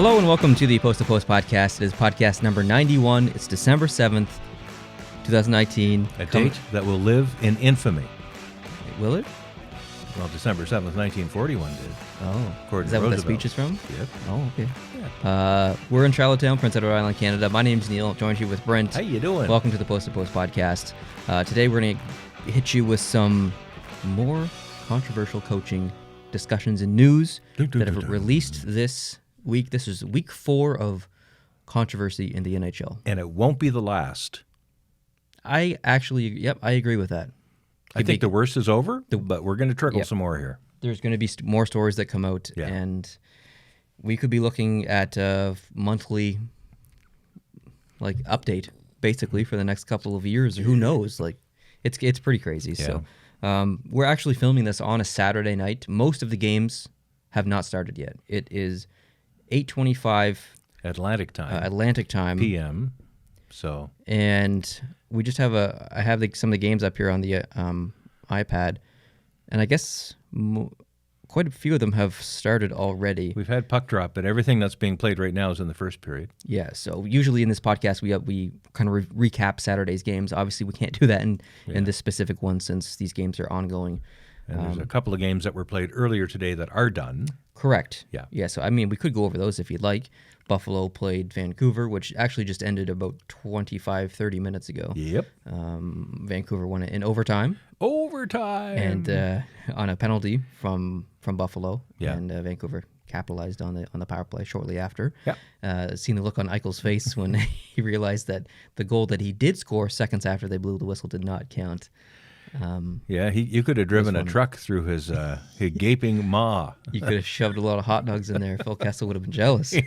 Hello and welcome to the Post to Post podcast. It is podcast number 91. It's December 7th, 2019. A date that will live in infamy. Will it? Well, December 7th, 1941 did. Oh. Is that what that speech is from? Yep. Oh, okay. Yeah. We're in Charlottetown, Prince Edward Island, Canada. My name's Neil. Joined here with Brent. How you doing? Welcome to the Post to Post podcast. Today we're going to hit you with some more controversial coaching discussions and news that have released this week. This is week 4 of controversy in the NHL. And it won't be the last. I agree with that. I think the worst is over, but we're going to trickle some more here. There's going to be more stories that come out, and we could be looking at a monthly update, basically, for the next couple of years. Who knows? It's pretty crazy. Yeah. So we're actually filming this on a Saturday night. Most of the games have not started yet. It is 8:25 Atlantic time. PM. So. And we just have I have some of the games up here on the iPad, and I guess quite a few of them have started already. We've had puck drop, but everything that's being played right now is in the first period. Yeah, so usually in this podcast we kind of recap Saturday's games. Obviously, we can't do that in this specific one since these games are ongoing. And there's a couple of games that were played earlier today that are done. Correct. Yeah. Yeah, so I mean, we could go over those if you'd like. Buffalo played Vancouver, which actually just ended about 25-30 minutes ago. Yep. Vancouver won it in overtime. And on a penalty from Buffalo. Yeah. And Vancouver capitalized on the power play shortly after. Yeah. Seen the look on Eichel's face when he realized that the goal that he did score seconds after they blew the whistle did not count. You could have driven a truck through his gaping maw. You could have shoved a lot of hot dogs in there. Phil Kessel would have been jealous. So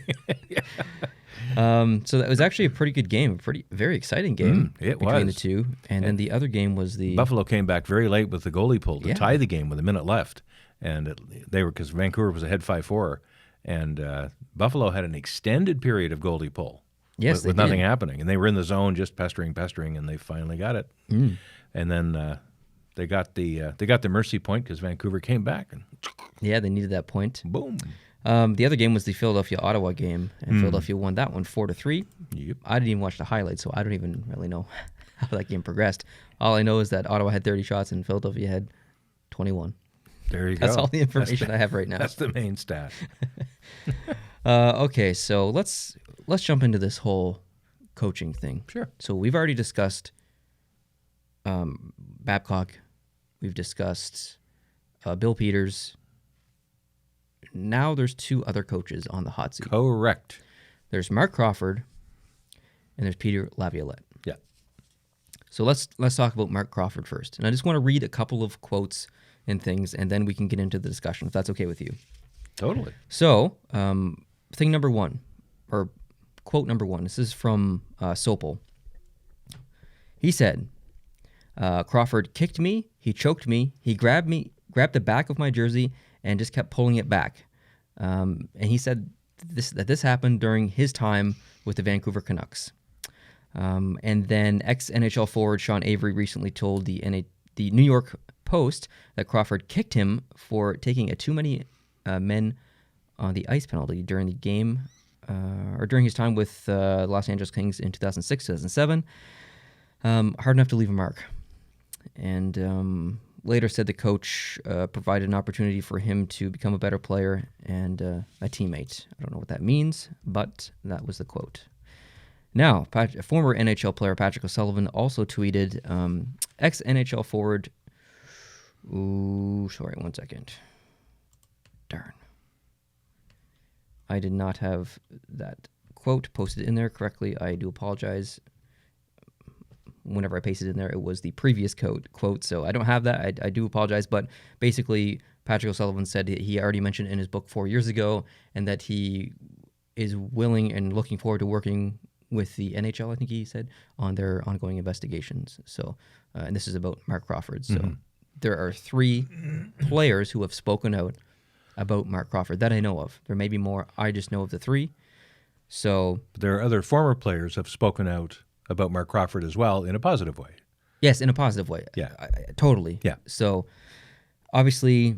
that was actually a pretty good game, very exciring game between the two. And then the other game was the Buffalo came back very late with the goalie pull to tie the game with a minute left, and because Vancouver was ahead 5-4, and Buffalo had an extended period of goalie pull. Yes, with nothing happening, and they were in the zone just pestering, and they finally got it. And then they got the mercy point because Vancouver came back. And they needed that point. Boom. The other game was the Philadelphia-Ottawa game, and Philadelphia won that one 4-3. Yep. I didn't even watch the highlights, so I don't even really know how that game progressed. All I know is that Ottawa had 30 shots and Philadelphia had 21. There you go. That's all the information I have right now. That's the main stat. Okay, so let's jump into this whole coaching thing. Sure. So we've already discussed Babcock. We've discussed Bill Peters. Now there's 2 other coaches on the hot seat. Correct. There's Marc Crawford and there's Peter Laviolette. Yeah. So let's talk about Marc Crawford first. And I just want to read a couple of quotes and things, and then we can get into the discussion, if that's okay with you. Totally. So, thing number 1, or quote number 1, this is from Sopel. He said, Crawford kicked me, he choked me, he grabbed the back of my jersey and just kept pulling it back. And he said that this happened during his time with the Vancouver Canucks. And then ex-NHL forward Sean Avery recently told the New York Post that Crawford kicked him for taking a too many men on the ice penalty during the game, or during his time with the Los Angeles Kings in 2006, 2007. Hard enough to leave a mark. And later said the coach provided an opportunity for him to become a better player and a teammate. I don't know what that means, but that was the quote. Now, former NHL player Patrick O'Sullivan also tweeted, ex-NHL forward... Ooh, sorry, 1 second. Darn. I did not have that quote posted in there correctly. I do apologize. Whenever I pasted in there, it was the previous quote, so I don't have that. I do apologize, but basically, Patrick O'Sullivan said he already mentioned in his book 4 years ago, and that he is willing and looking forward to working with the NHL, I think he said, on their ongoing investigations. So, and this is about Marc Crawford. So there are 3 players who have spoken out about Marc Crawford that I know of. There may be more. I just know of the 3. So there are other former players who have spoken out about Marc Crawford as well in a positive way. Yes, in a positive way. Yeah. Totally. Yeah. So obviously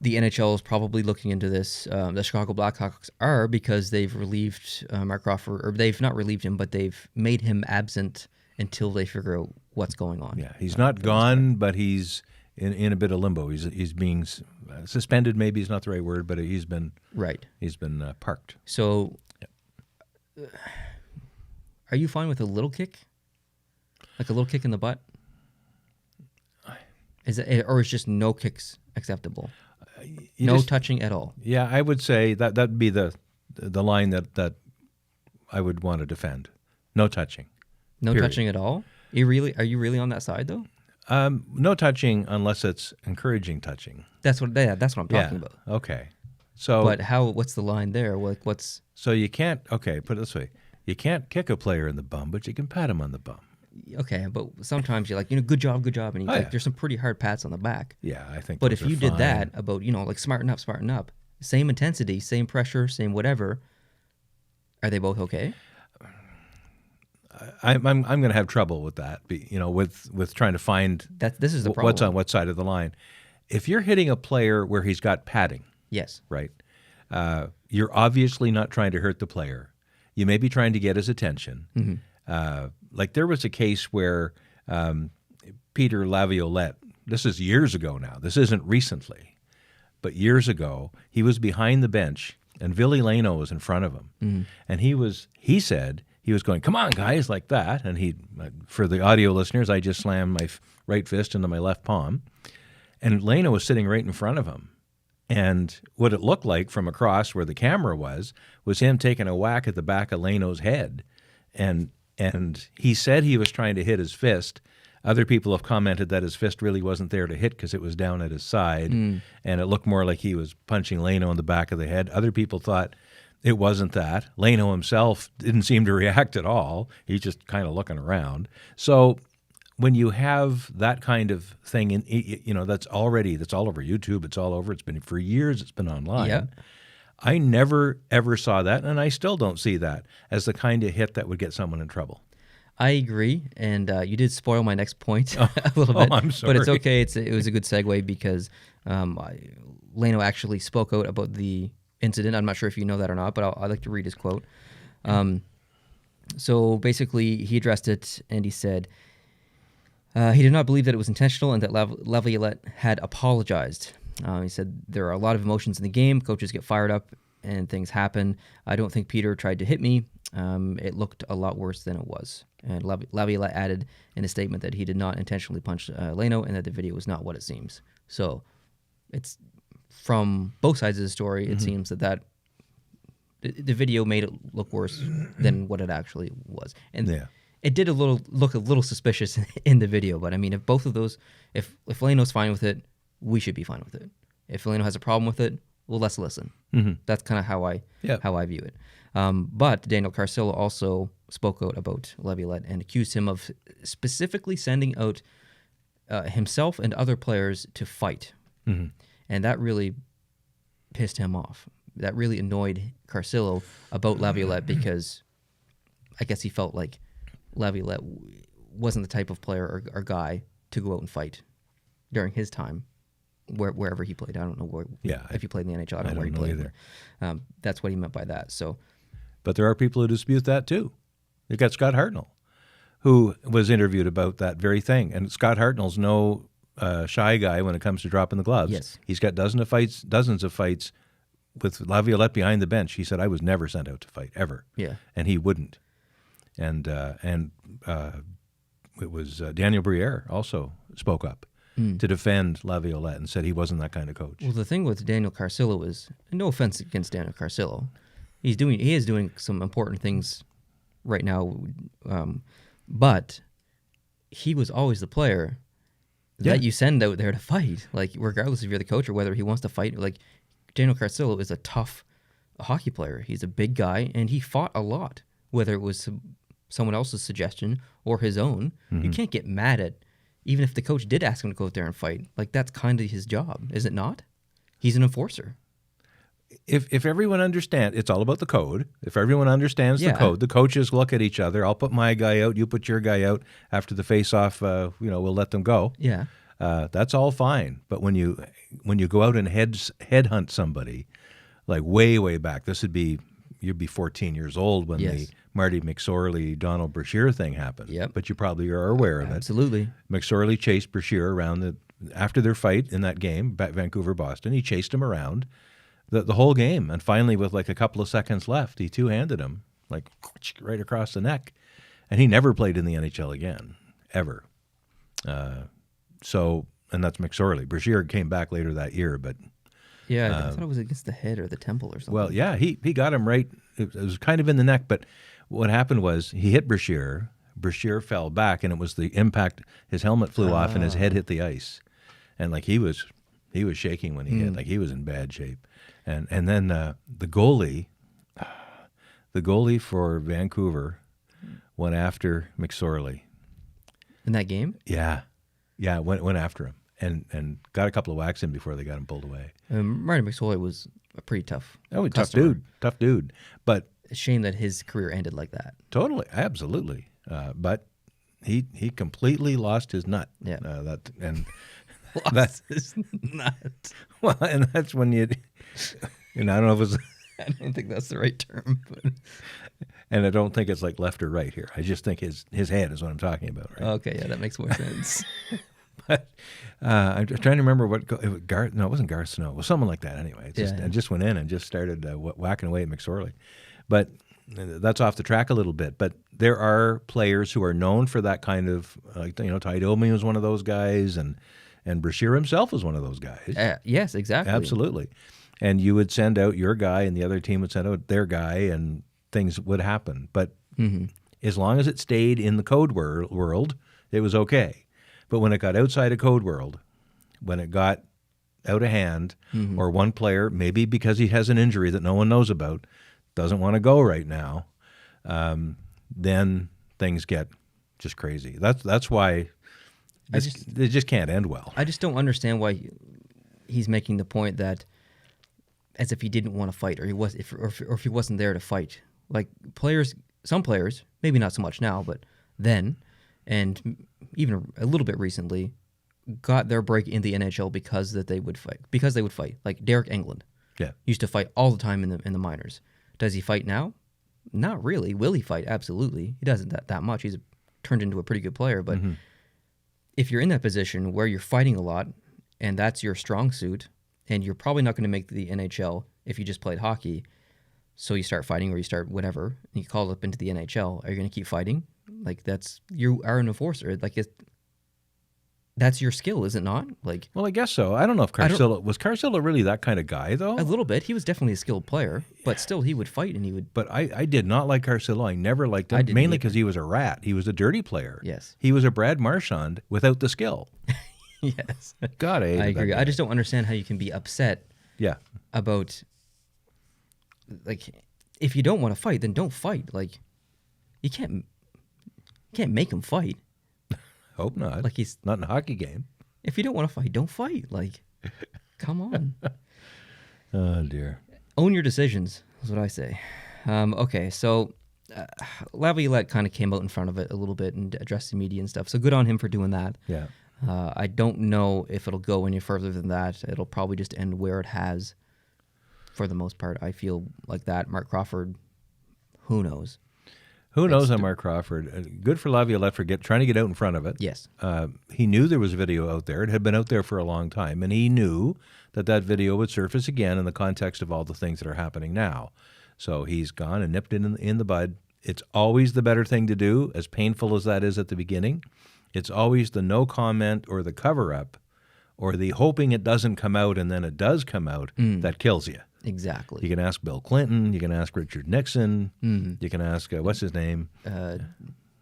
the NHL is probably looking into this. The Chicago Blackhawks are, because they've relieved Marc Crawford, or they've not relieved him, but they've made him absent until they figure out what's going on. Yeah, he's not gone, but he's in a bit of limbo. He's being suspended. Maybe is not the right word, but he's been parked. So, are you fine with a little kick, like a little kick in the butt? Is it, or is just no kicks acceptable? No touching at all. Yeah, I would say that'd be the line that I would want to defend. No touching. No period. Touching at all? Are you really on that side though? No touching unless it's encouraging touching. That's what I'm talking about. Okay. So, but what's the line there? What's so you can't? Okay, put it this way: you can't kick a player in the bum, but you can pat him on the bum. Okay, but sometimes you're like, good job, and you there's some pretty hard pats on the back. Yeah, I think. But if you did that about like smarten up, same intensity, same pressure, same whatever, are they both okay? I'm going to have trouble with that. With trying to find this is the problem. What's on what side of the line. If you're hitting a player where he's got padding, yes, right, you're obviously not trying to hurt the player. You may be trying to get his attention. Mm-hmm. Like there was a case where Peter Laviolette, this is years ago now, this isn't recently, but years ago, he was behind the bench and Ville Leno was in front of him. Mm-hmm. And he said he was going, come on, guys, like that. And for the audio listeners, I just slammed my right fist into my left palm. And Leno was sitting right in front of him. And what it looked like from across where the camera was him taking a whack at the back of Leno's head. And he said he was trying to hit his fist. Other people have commented that his fist really wasn't there to hit because it was down at his side, and it looked more like he was punching Leno in the back of the head. Other people thought it wasn't that. Leno himself didn't seem to react at all. He's just kind of looking around. So when you have that kind of thing, that's all over YouTube. It's all over. It's been for years. It's been online. Yeah. I never, ever saw that, and I still don't see that as the kind of hit that would get someone in trouble. I agree, and you did spoil my next point a little bit. I'm sorry. But it's okay. It was a good segue because Leno actually spoke out about the incident. I'm not sure if you know that or not, but I'd like to read his quote. So basically, he addressed it, and he said he did not believe that it was intentional and that Laviolette had apologized. He said, there are a lot of emotions in the game. Coaches get fired up and things happen. I don't think Peter tried to hit me. It looked a lot worse than it was. And Laviolette added in a statement that he did not intentionally punch Leno and that the video was not what it seems. So it's from both sides of the story, it seems that the video made it look worse than what it actually was. And it did look a little suspicious in the video. But I mean, if both of those, if Leno's fine with it, we should be fine with it. If Leno has a problem with it, well, let's listen. Mm-hmm. That's kind of how I view it. But Daniel Carcillo also spoke out about Laviolette and accused him of specifically sending out himself and other players to fight. Mm-hmm. And that really pissed him off. That really annoyed Carcillo about Laviolette because I guess he felt like Laviolette wasn't the type of player or guy to go out and fight during his time. Wherever he played, I don't know if he played in the NHL. I don't know where he played either. That's what he meant by that. So, but there are people who dispute that too. You've got Scott Hartnell, who was interviewed about that very thing, and Scott Hartnell's no shy guy when it comes to dropping the gloves. Yes, he's got dozens of fights with Laviolette behind the bench. He said, "I was never sent out to fight ever." Yeah, and he wouldn't. And it was Daniel Briere also spoke up to defend Laviolette and said he wasn't that kind of coach. Well, the thing with Daniel Carcillo is, no offense against Daniel Carcillo, he is doing some important things right now, but he was always the player that you send out there to fight. Like, regardless if you're the coach or whether he wants to fight, like, Daniel Carcillo is a tough hockey player. He's a big guy, and he fought a lot, whether it was someone else's suggestion or his own. Mm-hmm. You can't get mad at, even if the coach did ask him to go out there and fight. Like, that's kind of his job, is it not? He's an enforcer. If everyone understands, it's all about the code. If everyone understands the code, the coaches look at each other. I'll put my guy out, you put your guy out. After the face-off, we'll let them go. Yeah. that's all fine. But when you go out and headhunt somebody, like way back, you'd be 14 years old when the Marty McSorley, Donald Brashear thing happened. Yep. But you probably are aware of it. Absolutely. McSorley chased Brashear around after their fight in that game, Vancouver-Boston. He chased him around the whole game. And finally, with like a couple of seconds left, he two-handed him, like right across the neck. And he never played in the NHL again, ever. And that's McSorley. Brashear came back later that year, but... Yeah, I thought it was against the head or the temple or something. Well, yeah, he got him right. It was kind of in the neck, but what happened was he hit Brashear. Brashear fell back, and it was the impact. His helmet flew off, and his head hit the ice. And like he was shaking when he hit. Like he was in bad shape. And then the goalie for Vancouver went after McSorley. In that game? Yeah, went after him. And got a couple of whacks in before they got him pulled away. Marty McSorley was a pretty tough customer. Tough dude. But it's a shame that his career ended like that. Totally, absolutely. But he completely lost his nut. Yeah. Lost his nut. Well, and that's when I don't know if it was... I don't think that's the right term. But. And I don't think it's like left or right here. I just think his head is what I'm talking about, right? Okay, yeah, that makes more sense. But I'm trying to remember it wasn't Garth Snow. It was someone like that anyway. I just went in and just started whacking away at McSorley. But that's off the track a little bit. But there are players who are known for that kind of, Ty Domi was one of those guys, and Brashear himself was one of those guys. Yes, exactly. Absolutely. And you would send out your guy, and the other team would send out their guy, and things would happen. But as long as it stayed in the code world, it was okay. But when it got outside of code world, when it got out of hand, or one player, maybe because he has an injury that no one knows about, doesn't want to go right now, then things get just crazy. That's why it just can't end well. I just don't understand why he's making the point that as if he didn't want to fight, or if he wasn't there to fight. Like some players, maybe not so much now, but then, and even a little bit recently, got their break in the NHL because they would fight. Like Derek Englund, used to fight all the time in the minors. Does he fight now? Not really. Will he fight? Absolutely. He doesn't that much. He's turned into a pretty good player. But if you're in that position where you're fighting a lot, and that's your strong suit, and you're probably not going to make the NHL if you just played hockey, so you start fighting or you start whatever, and you call up into the NHL, are you going to keep fighting? Like you are an enforcer. Like that's your skill, is it not? Like, well, I guess so. I don't know if Carcillo really that kind of guy though. A little bit. He was definitely a skilled player, but still he would fight and he would. But I did not like Carcillo. I never liked him, mainly because he was a rat. He was a dirty player. Yes, he was a Brad Marchand without the skill. Yes, God, I agree. I just don't understand how you can be upset. Yeah. About if you don't want to fight, then don't fight. Like you can't make him fight. Hope not. Like he's not in a hockey game. If you don't want to fight, don't fight. Like, come on. Oh dear. Own your decisions is what I say. Okay, so Laviolette kind of came out in front of it a little bit and addressed the media and stuff. So good on him for doing that. Yeah. I don't know if it'll go any further than that. It'll probably just end where it has. For the most part, I feel like that. Marc Crawford, who knows? Who knows on Marc Crawford? Good for Laviolette for trying to get out in front of it. Yes. He knew there was video out there. It had been out there for a long time, and he knew that video would surface again in the context of all the things that are happening now. So he's gone and nipped it in the bud. It's always the better thing to do, as painful as that is at the beginning. It's always the no comment or the cover-up or the hoping it doesn't come out and then it does come out that kills you. Exactly. You can ask Bill Clinton. You can ask Richard Nixon. You can ask, what's his name?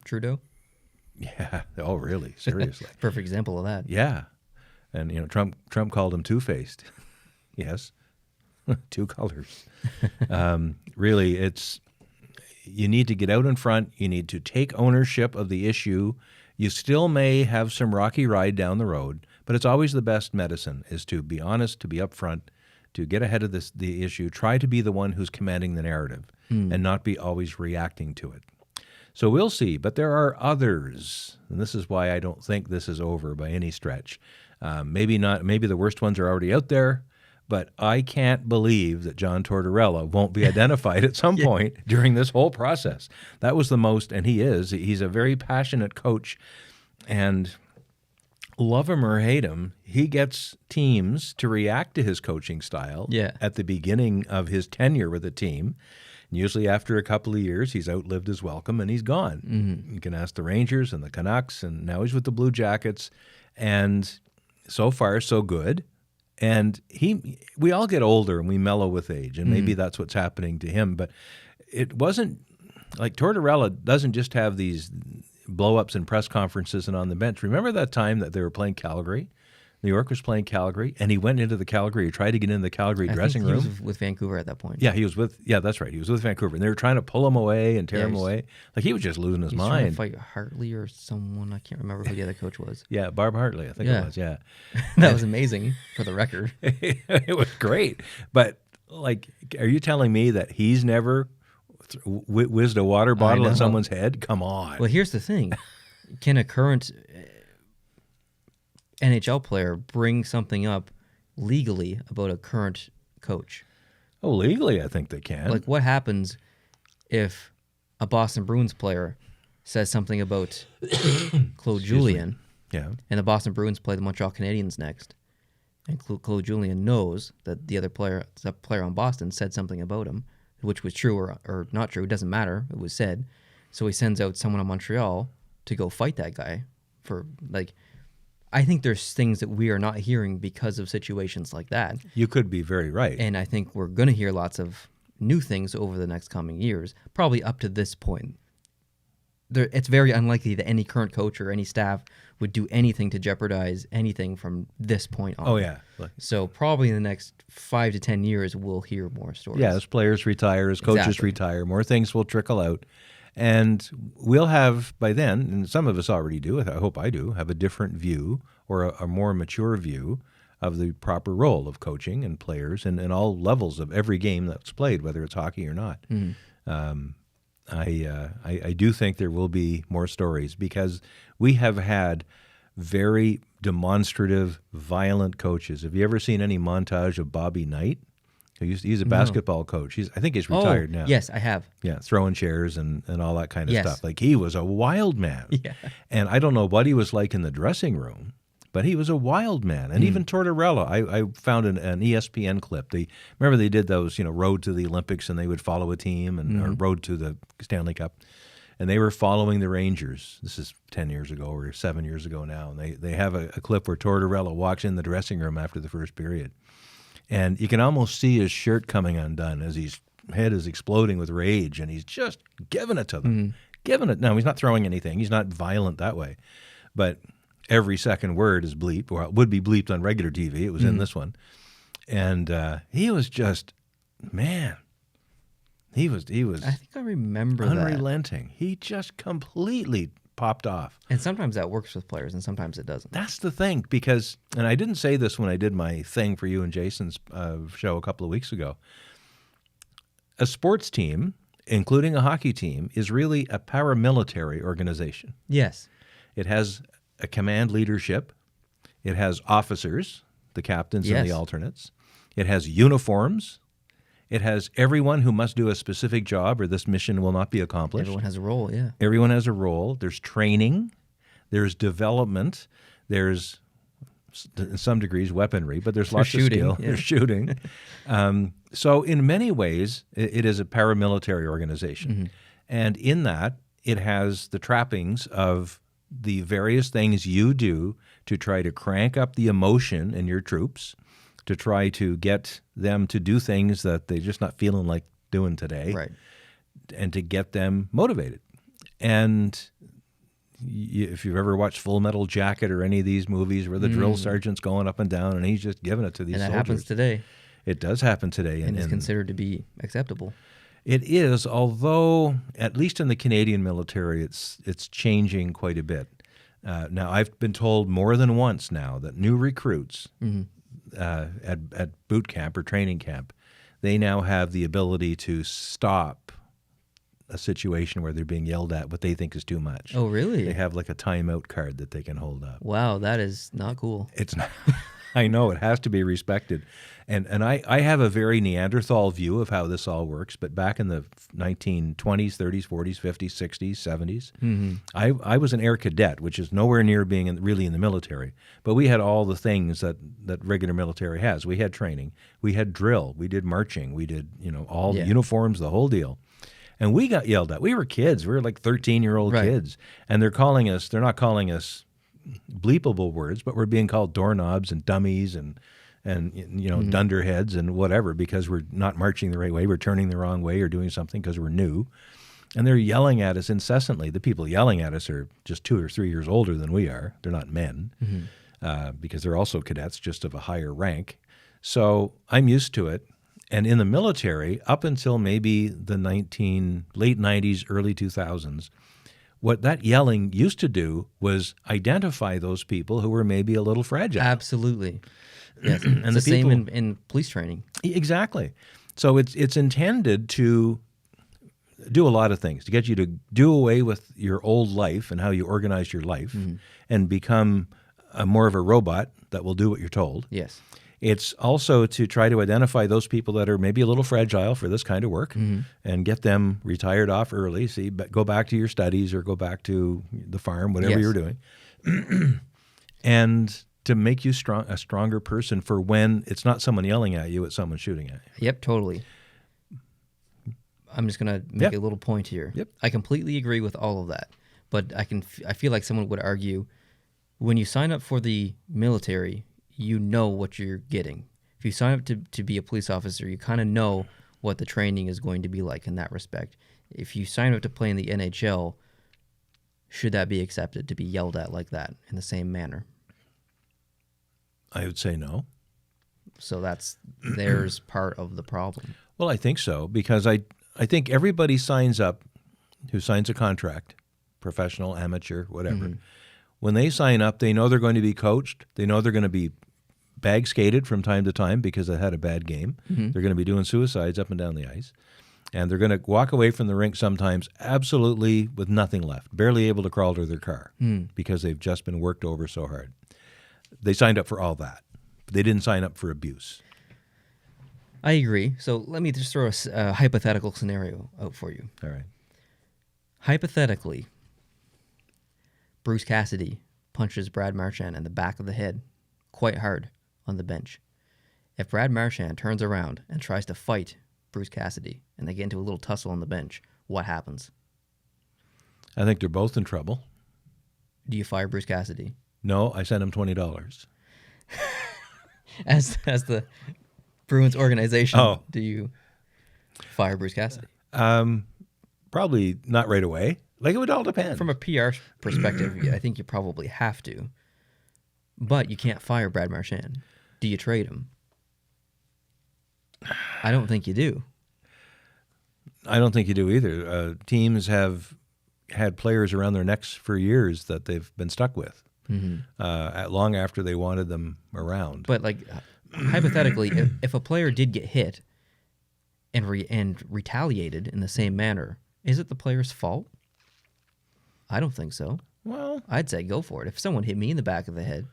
Trudeau? Yeah. Oh, really? Seriously. Perfect example of that. Yeah. And, Trump called him two-faced. Yes. Two colors. Really, you need to get out in front. You need to take ownership of the issue. You still may have some rocky ride down the road, but it's always the best medicine is to be honest, to be upfront, to get ahead of the issue, try to be the one who's commanding the narrative and not be always reacting to it. So we'll see. But there are others, and this is why I don't think this is over by any stretch. Maybe not. Maybe the worst ones are already out there. But I can't believe that John Tortorella won't be identified at some point during this whole process. That was the most, and he is. He's a very passionate coach, and love him or hate him, he gets teams to react to his coaching style at the beginning of his tenure with a team. And usually after a couple of years, he's outlived his welcome and he's gone. Mm-hmm. You can ask the Rangers and the Canucks, and now he's with the Blue Jackets, and so far so good. And we all get older and we mellow with age, and maybe that's what's happening to him. But it wasn't like Tortorella doesn't just have these blow-ups in press conferences and on the bench. Remember that time that they were playing Calgary? New York was playing Calgary, and he went into the Calgary, he tried to get into the Calgary dressing room. He was with Vancouver at that point. Yeah, that's right. He was with Vancouver, and they were trying to pull him away and tear him away. Like, he was just losing his mind. Trying to fight Hartley or someone. I can't remember who the other coach was. Yeah, Barb Hartley, I think it was, yeah. That was amazing, for the record. It was great. But, like, are you telling me that he's never whizzed a water bottle at someone's head? Come on. Well, here's the thing. Can a current NHL player bring something up legally about a current coach? Oh, legally, I think they can. Like, what happens if a Boston Bruins player says something about Claude Julien, and the Boston Bruins play the Montreal Canadiens next, and Claude Julien knows that the player on Boston said something about him, which was true or not true, it doesn't matter, it was said. So he sends out someone on Montreal to go fight that guy for, like, I think there's things that we are not hearing because of situations like that. You could be very right. And I think we're going to hear lots of new things over the next coming years, probably up to this point. It's very unlikely that any current coach or any staff would do anything to jeopardize anything from this point on. Oh, yeah. So probably in the next 5 to 10 years, we'll hear more stories. Yeah, as players retire, as coaches retire, more things will trickle out. And we'll have, by then, and some of us already do, I hope I do, have a different view or a more mature view of the proper role of coaching and players and all levels of every game that's played, whether it's hockey or not. Mm-hmm. I do think there will be more stories because we have had very demonstrative, violent coaches. Have you ever seen any montage of Bobby Knight? He's a basketball coach. I think he's retired now. Yes, I have. Yeah, throwing chairs and all that kind of stuff. Like, he was a wild man. Yeah. And I don't know what he was like in the dressing room, but he was a wild man. And even Tortorella, I found an ESPN clip. Remember they did those, Road to the Olympics, and they would follow a team, or Road to the Stanley Cup. And they were following the Rangers. This is 10 years ago or 7 years ago now. And they have a clip where Tortorella walks in the dressing room after the first period. And you can almost see his shirt coming undone as his head is exploding with rage, and he's just giving it to them. Giving it. Now, he's not throwing anything. He's not violent that way. But every second word is bleeped, or it would be bleeped on regular TV. It was in this one. And he was just, man, he was I think I remember unrelenting. He just completely popped off. And sometimes that works with players, and sometimes it doesn't. That's the thing, because, and I didn't say this when I did my thing for you and Jason's show a couple of weeks ago, a sports team, including a hockey team, is really a paramilitary organization. Yes. It has a command leadership. It has officers, the captains and the alternates. It has uniforms. It has everyone who must do a specific job or this mission will not be accomplished. Everyone has a role, yeah. Everyone has a role. There's training. There's development. There's, in some degrees, weaponry, but there's lots of skill. Yeah. There's shooting. So in many ways, it is a paramilitary organization. Mm-hmm. And in that, it has the trappings of the various things you do to try to crank up the emotion in your troops, to try to get them to do things that they're just not feeling like doing today, right, and to get them motivated. And if you've ever watched Full Metal Jacket or any of these movies where the drill sergeant's going up and down and he's just giving it to these soldiers. And that happens today. It does happen today. And it's considered to be acceptable. It is, although at least in the Canadian military, it's changing quite a bit. Now, I've been told more than once now that new recruits at boot camp or training camp, they now have the ability to stop a situation where they're being yelled at what they think is too much. Oh, really? They have like a timeout card that they can hold up. Wow, that is not cool. It's not. I know, it has to be respected. And I have a very Neanderthal view of how this all works, but back in the 1920s, 30s, 40s, 50s, 60s, 70s, I was an air cadet, which is nowhere near being really in the military. But we had all the things that regular military has. We had training. We had drill. We did marching. We did, all the uniforms, the whole deal. And we got yelled at. We were kids. We were like 13-year-old kids. And they're not calling us bleepable words, but we're being called doorknobs and dummies and dunderheads and whatever because we're not marching the right way, we're turning the wrong way or doing something because we're new. And they're yelling at us incessantly. The people yelling at us are just 2 or 3 years older than we are. They're not men because they're also cadets, just of a higher rank. So I'm used to it. And in the military, up until maybe the late 90s, early 2000s, what that yelling used to do was identify those people who were maybe a little fragile. Absolutely. Yes. And the same in police training. Exactly. So it's intended to do a lot of things, to get you to do away with your old life and how you organize your life and become more of a robot that will do what you're told. Yes. It's also to try to identify those people that are maybe a little fragile for this kind of work and get them retired off early. See, go back to your studies or go back to the farm, whatever you're doing. And to make you a stronger person for when it's not someone yelling at you, it's someone shooting at you. Yep, totally. I'm just going to make a little point here. Yep. I completely agree with all of that. But I feel like someone would argue when you sign up for the military, you know what you're getting. If you sign up to be a police officer, you kind of know what the training is going to be like in that respect. If you sign up to play in the NHL, should that be accepted to be yelled at like that in the same manner? I would say no. So there's part of the problem. Well, I think so, because I think everybody signs up who signs a contract, professional, amateur, whatever. When they sign up, they know they're going to be coached. They know they're going to be bag skated from time to time because they had a bad game. They're going to be doing suicides up and down the ice. And they're going to walk away from the rink sometimes absolutely with nothing left, barely able to crawl to their car because they've just been worked over so hard. They signed up for all that. But they didn't sign up for abuse. I agree. So let me just throw a hypothetical scenario out for you. All right. Hypothetically, Bruce Cassidy punches Brad Marchand in the back of the head quite hard on the bench. If Brad Marchand turns around and tries to fight Bruce Cassidy and they get into a little tussle on the bench, what happens? I think they're both in trouble. Do you fire Bruce Cassidy? No, I sent him $20. As the Bruins organization, do you fire Bruce Cassidy? Probably not right away. Like, it would all depend. From a PR perspective, I think you probably have to. But you can't fire Brad Marchand. Do you trade him? I don't think you do. I don't think you do either. Teams have had players around their necks for years that they've been stuck with, long after they wanted them around. But, like, hypothetically, if a player did get hit and retaliated in the same manner, is it the player's fault? I don't think so. Well, I'd say go for it. If someone hit me in the back of the head,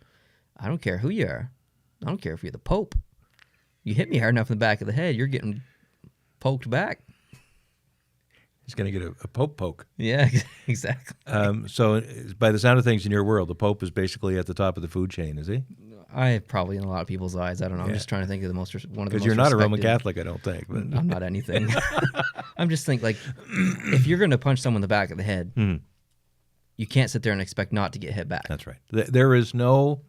I don't care who you are. I don't care if you're the Pope. You hit me hard enough in the back of the head, you're getting poked back. He's going to get a Pope poke. Yeah, exactly. So by the sound of things in your world, the Pope is basically at the top of the food chain, is he? Probably in a lot of people's eyes. I don't know. I'm just trying to think of one of the most Because you're not a Roman Catholic, I don't think. But. I'm not anything. I'm just thinking, like, if you're going to punch someone in the back of the head, you can't sit there and expect not to get hit back. That's right. There is no,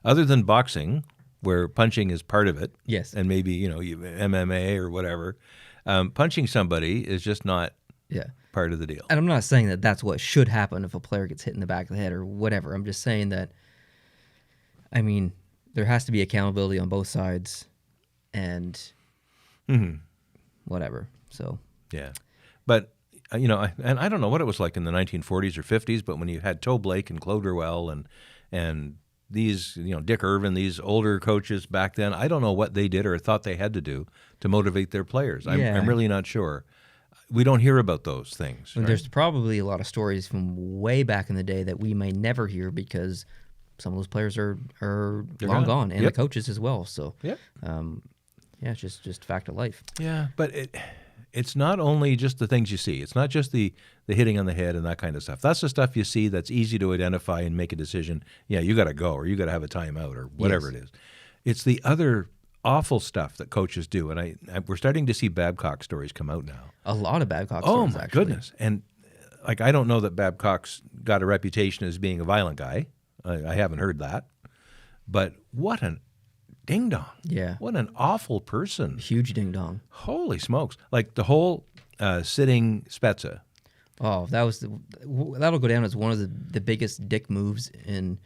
other than boxing, where punching is part of it. Yes. And maybe, MMA or whatever. Punching somebody is just not part of the deal. And I'm not saying that that's what should happen if a player gets hit in the back of the head or whatever. I'm just saying that, there has to be accountability on both sides and whatever. So. Yeah. But, and I don't know what it was like in the 1940s or 50s, but when you had Toe Blake and Claude Ruel and these, Dick Irvin, these older coaches back then, I don't know what they did or thought they had to do to motivate their players. I'm really not sure. we don't hear about those things. And Right? there's probably a lot of stories from way back in the day that we may never hear because some of those players are long gone, and Yep. the coaches as well. So, Yep. yeah, it's just fact of life. Yeah, but it's not only just the things you see. It's not just the hitting on the head and that kind of stuff. That's the stuff you see that's easy to identify and make a decision. Yeah, you got to go, or you got to have a timeout, or whatever Yes. it is. It's the other awful stuff that coaches do, and we're starting to see Babcock stories come out now. A lot of Babcock Oh stories, my actually. goodness! And like, I don't know that Babcock's got a reputation as being a violent guy. I haven't heard that. But what an ding dong! Yeah. What an awful person! Huge ding dong. Holy smokes! Like the whole sitting Spezza. Oh, that'll go down as one of the biggest dick moves in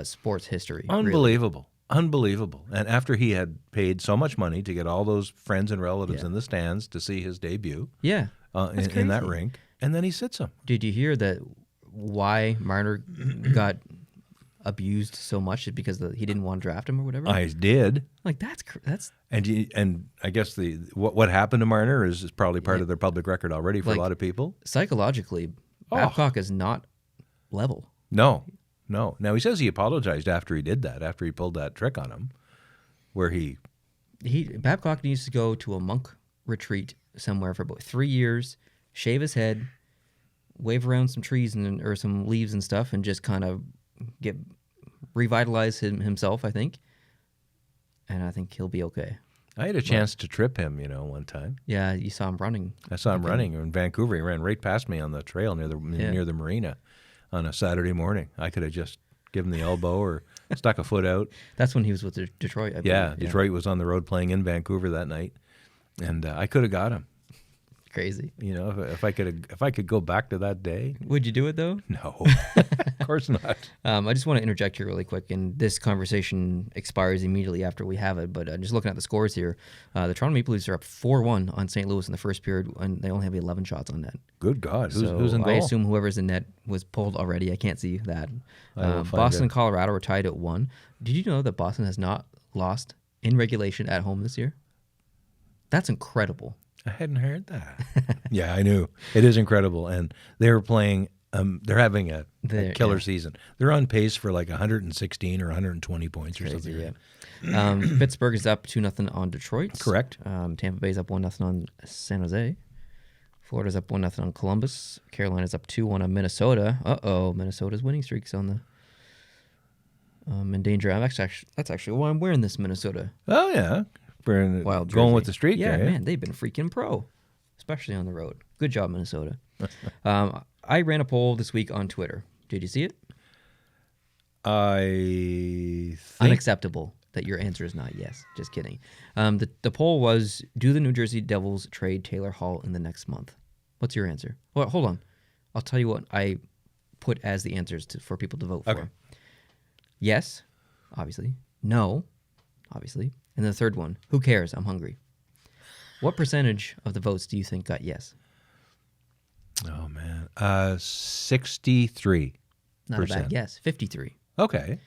sports history. really. Unbelievable. Unbelievable. And after he had paid so much money to get all those friends and relatives Yeah. in the stands to see his debut Yeah. in that crazy. rink, and then he sits him. Did you hear that why Marner got abused so much is because he didn't want to draft him or whatever? I did. Like, that's And I guess what happened to Marner is probably part of their public record already for a Like- lot of people. psychologically, Oh. Babcock is not level. No. Now, he says he apologized after he did that, after he pulled that trick on him, where Babcock needs to go to a monk retreat somewhere for about 3 years, shave his head, wave around some trees or some leaves and stuff, and just kind of revitalize himself, I think. And I think he'll be okay. I had a chance to trip him, one time. Yeah, you saw him running. I saw him running in Vancouver. He ran right past me on the trail near the marina on a Saturday morning. I could have just given the elbow or stuck a foot out. That's when he was with Detroit, I believe. Yeah, Detroit was on the road playing in Vancouver that night, and I could have got him. Crazy. If I could go back to that day. Would you do it, though? No, of course not. I just want to interject here really quick, and this conversation expires immediately after we have it, but just looking at the scores here, the Toronto Maple Leafs are up 4-1 on St. Louis in the first period, and they only have 11 shots on net. Good God, who's So in goal? I assume whoever's in net was pulled already. I can't see that. I will find Boston out. and Colorado are tied at 1. Did you know that Boston has not lost in regulation at home this year? That's incredible. I hadn't heard that. Yeah, I knew. It is incredible, and they're playing. They're having a killer season. They're on pace for like 116 or 120 points or something. Crazy, Right? yeah. Pittsburgh is up 2-0 on Detroit. Correct. Tampa Bay's up 1-0 on San Jose. Florida's up 1-0 on Columbus. Carolina's up 2-1 on Minnesota. Minnesota's winning streak's on the in danger. That's actually why I'm wearing this Minnesota Oh yeah, we're Wild going jersey. with the streak. Yeah, there, man, they've been freaking pro, especially on the road. Good job, Minnesota. I ran a poll this week on Twitter. Did you see it? I think Unacceptable that your answer is not yes. Just kidding. The poll was, do the New Jersey Devils trade Taylor Hall in the next month? What's your answer? Well, hold on. I'll tell you what I put as the answers for people to vote for. Okay. Yes, obviously. No, obviously. And the third one, who cares? I'm hungry. What percentage of the votes do you think got yes? Oh man, 63. Not a bad guess. 53. Okay.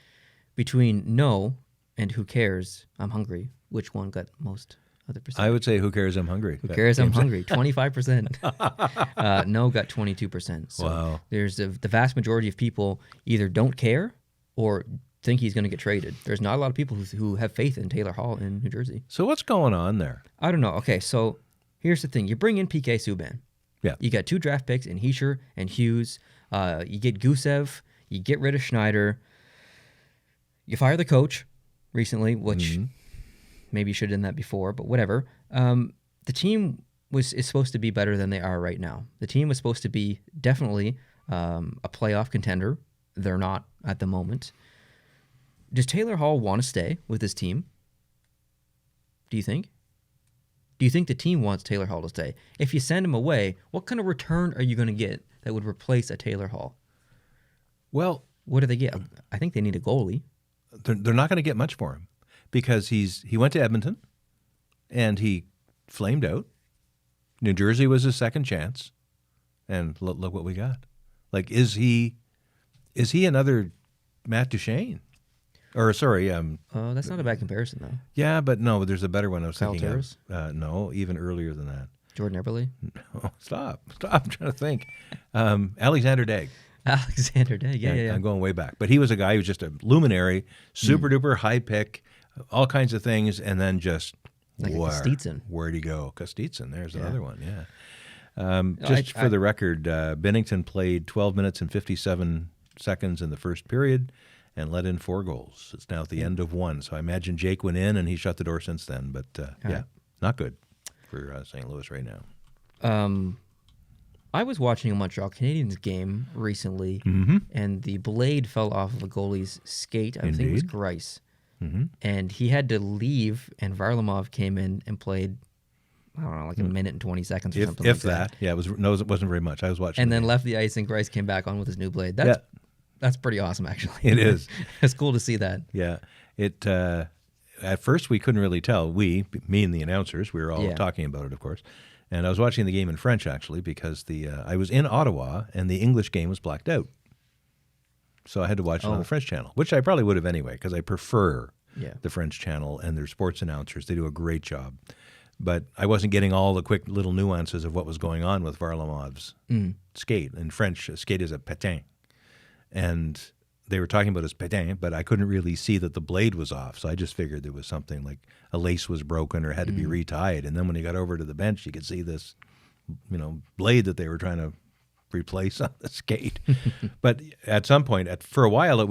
Between no and who cares? I'm hungry. Which one got most of the percentage? I would say, who cares? I'm hungry. Who cares? I'm hungry. 25%. No got 22%. So Wow. there's the vast majority of people either don't care or think he's going to get traded. There's not a lot of people who have faith in Taylor Hall in New Jersey. So what's going on there? I don't know. Okay, so here's the thing. You bring in PK Subban. Yeah. You got 2 draft picks in Heischer and Hughes. You get Gusev. You get rid of Schneider. You fire the coach recently, which maybe you should have done that before, but whatever. The team is supposed to be better than they are right now. The team was supposed to be definitely a playoff contender. They're not at the moment. Does Taylor Hall want to stay with this team? Do you think? Do you think the team wants Taylor Hall to stay? If you send him away, what kind of return are you going to get that would replace a Taylor Hall? Well, What do they get? I think they need a goalie. they're not going to get much for him because he went to Edmonton and he flamed out. New Jersey was his second chance, and look what we got. Like, is he another Matt Duchene? Or sorry, That's not a bad comparison, though. yeah, but no, there's a better one I was Kyle thinking Turris? of. No, even earlier than that. Jordan Eberle? Oh, stop. I'm trying to think. Alexander Daigle. Alexander Day. Yeah. I'm going way back. But he was a guy who was just a luminary, super duper high pick, all kinds of things, and then just Like a Kostitsyn. Where'd he go? Kostitsyn, there's another one, yeah. I- For the record, Bennington played 12 minutes and 57 seconds in the first period and let in 4 goals. It's now at the end of 1. So I imagine Jake went in and he shut the door since then. But yeah, not good for St. Louis right now. I was watching a Montreal Canadiens game recently, and the blade fell off of a goalie's skate. I think it was Indeed. Grice. And he had to leave, and Varlamov came in and played, I don't know, like a minute and 20 seconds or something like If that. that. Yeah, it wasn't very much. I was watching. And the then game. left the ice, and Grice came back on with his new blade. That's pretty awesome, actually. It is. It's cool to see that. Yeah. It at first we couldn't really tell. Me and the announcers, we were all talking about it, of course. And I was watching the game in French actually because I was in Ottawa and the English game was blacked out. So I had to watch it on the French channel, which I probably would have anyway because I prefer the French channel and their sports announcers. They do a great job. But I wasn't getting all the quick little nuances of what was going on with Varlamov's skate. In French, skate is a patin. And they were talking about his patin, but I couldn't really see that the blade was off. So I just figured there was something like a lace was broken or had to be retied. And then when he got over to the bench, you could see this, blade that they were trying to replace on the skate. But at some point, for a while,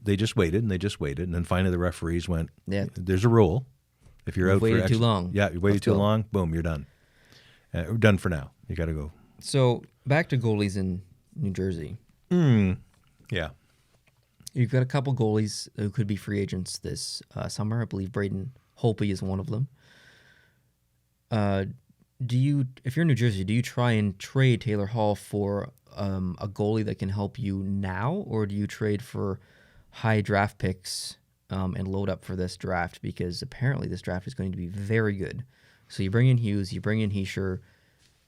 they just waited. And then finally the referees went, there's a rule. If you're out waited too long. Yeah, you waited too long, boom, you're done. We're done for now. You got to go. So back to goalies in New Jersey. Yeah. You've got a couple goalies who could be free agents this summer. I believe Braden Holtby is one of them. If you're in New Jersey, do you try and trade Taylor Hall for a goalie that can help you now, or do you trade for high draft picks and load up for this draft? Because apparently this draft is going to be very good. So you bring in Hughes, you bring in Heischer,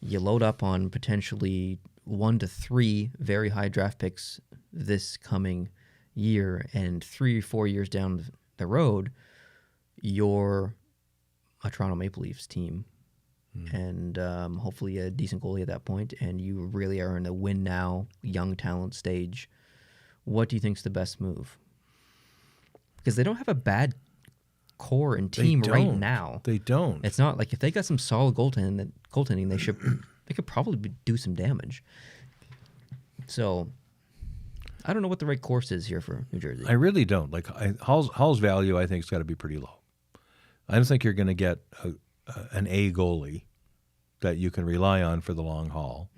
you load up on potentially 1 to 3 very high draft picks this coming year, and 3 or 4 years down the road, you're a Toronto Maple Leafs team, and hopefully a decent goalie at that point, and you really are in a win now, young talent stage. What do you think is the best move? Because they don't have a bad core and team right now. They don't. It's not like if they got some solid goaltending, they could probably do some damage. So I don't know what the right course is here for New Jersey. I really don't. Hall's value, I think, has got to be pretty low. I don't think you're going to get an A goalie that you can rely on for the long haul.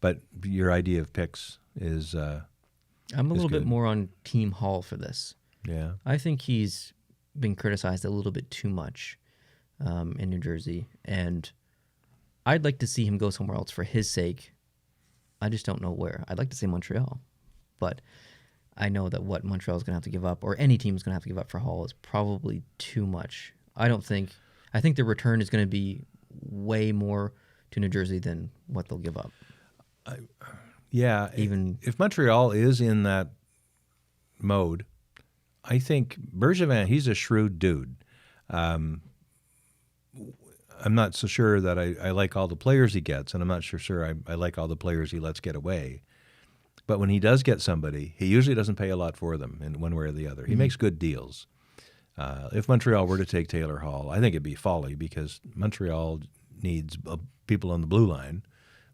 But your idea of picks is I'm a little bit more on Team Hall for this. Yeah. I think he's been criticized a little bit too much in New Jersey, and I'd like to see him go somewhere else for his sake. I just don't know where. I'd like to say Montreal, but I know that what Montreal's going to have to give up, or any team's going to have to give up for Hall, is probably too much. I think the return is going to be way more to New Jersey than what they'll give up. If Montreal is in that mode, I think Bergevin, he's a shrewd dude. I'm not so sure that I like all the players he gets, and I'm not sure I like all the players he lets get away. But when he does get somebody, he usually doesn't pay a lot for them in one way or the other. He makes good deals. If Montreal were to take Taylor Hall, I think it'd be folly because Montreal needs people on the blue line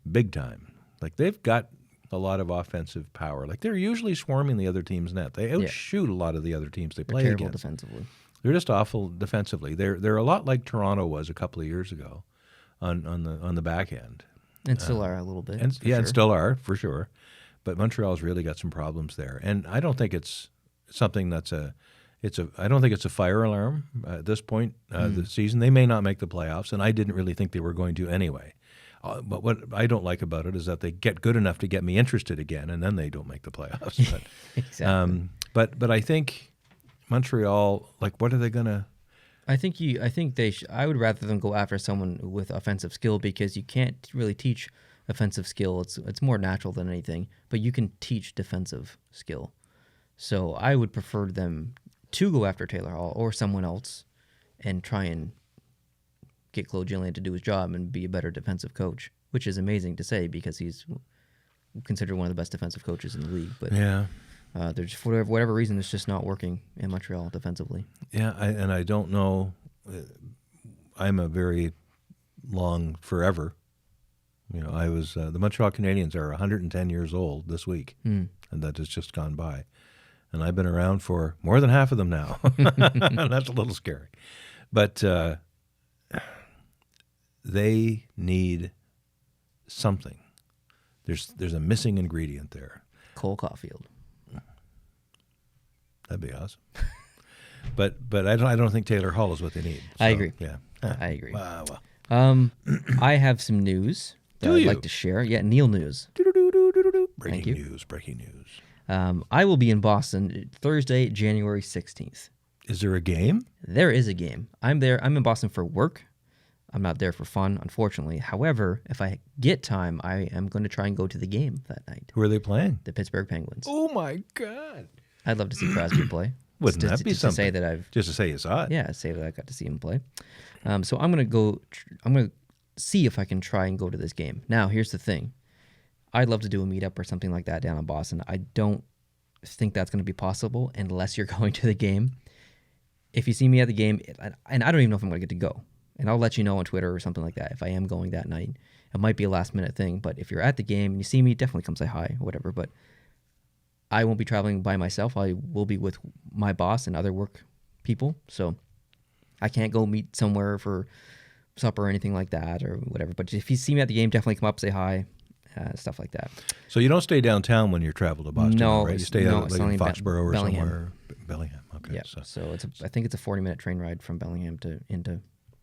big time. Like, they've got a lot of offensive power. Like, they're usually swarming the other team's net. They outshoot a lot of the other teams they play terrible against. Defensively. They're just awful defensively. They're a lot like Toronto was a couple of years ago on the back end. And still are a little bit. And still are, for sure. But Montreal's really got some problems there. And I don't think it's something I don't think it's a fire alarm at this point the season. They may not make the playoffs, and I didn't really think they were going to anyway. But what I don't like about it is that they get good enough to get me interested again, and then they don't make the playoffs. But, exactly. But I think Montreal, what are they going to? I think I would rather them go after someone with offensive skill, because you can't really teach offensive skill. It's more natural than anything, but you can teach defensive skill. So I would prefer them to go after Taylor Hall or someone else and try and get Claude Julien to do his job and be a better defensive coach, which is amazing to say because he's considered one of the best defensive coaches in the league. But Yeah. There's for whatever reason, it's just not working in Montreal defensively. Yeah, and I don't know. I'm a very long forever. I was the Montreal Canadiens are 110 years old this week, and that has just gone by. And I've been around for more than half of them now. That's a little scary. But they need something. There's a missing ingredient there. Cole Caulfield. That'd be awesome. But I don't think Taylor Hall is what they need. So, I agree. Yeah. I agree. Wow. I have some news that I'd like to share. Yeah, Neil news. Breaking news. I will be in Boston Thursday, January 16th. Is there a game? There is a game. I'm there. I'm in Boston for work. I'm not there for fun, unfortunately. However, if I get time, I am going to try and go to the game that night. Who are they playing? The Pittsburgh Penguins. Oh, my God. I'd love to see Crosby play. Wouldn't that be something? To say that I've... Just to say you saw it. Yeah, say that I got to see him play. So I'm going to go... I'm going to see if I can try and go to this game. Now, here's the thing. I'd love to do a meetup or something like that down in Boston. I don't think that's going to be possible unless you're going to the game. If you see me at the game, and I don't even know if I'm going to get to go, and I'll let you know on Twitter or something like that if I am going that night. It might be a last-minute thing, but if you're at the game and you see me, definitely come say hi or whatever, but I won't be traveling by myself. I will be with my boss and other work people, so I can't go meet somewhere for supper or anything like that or whatever. But if you see me at the game, definitely come up, say hi, stuff like that. So you don't stay downtown when you travel to Boston, no, right? You stay out like in Foxborough or Bellingham. somewhere. Bellingham, okay. Yeah, so I think it's a 40-minute train ride from Bellingham into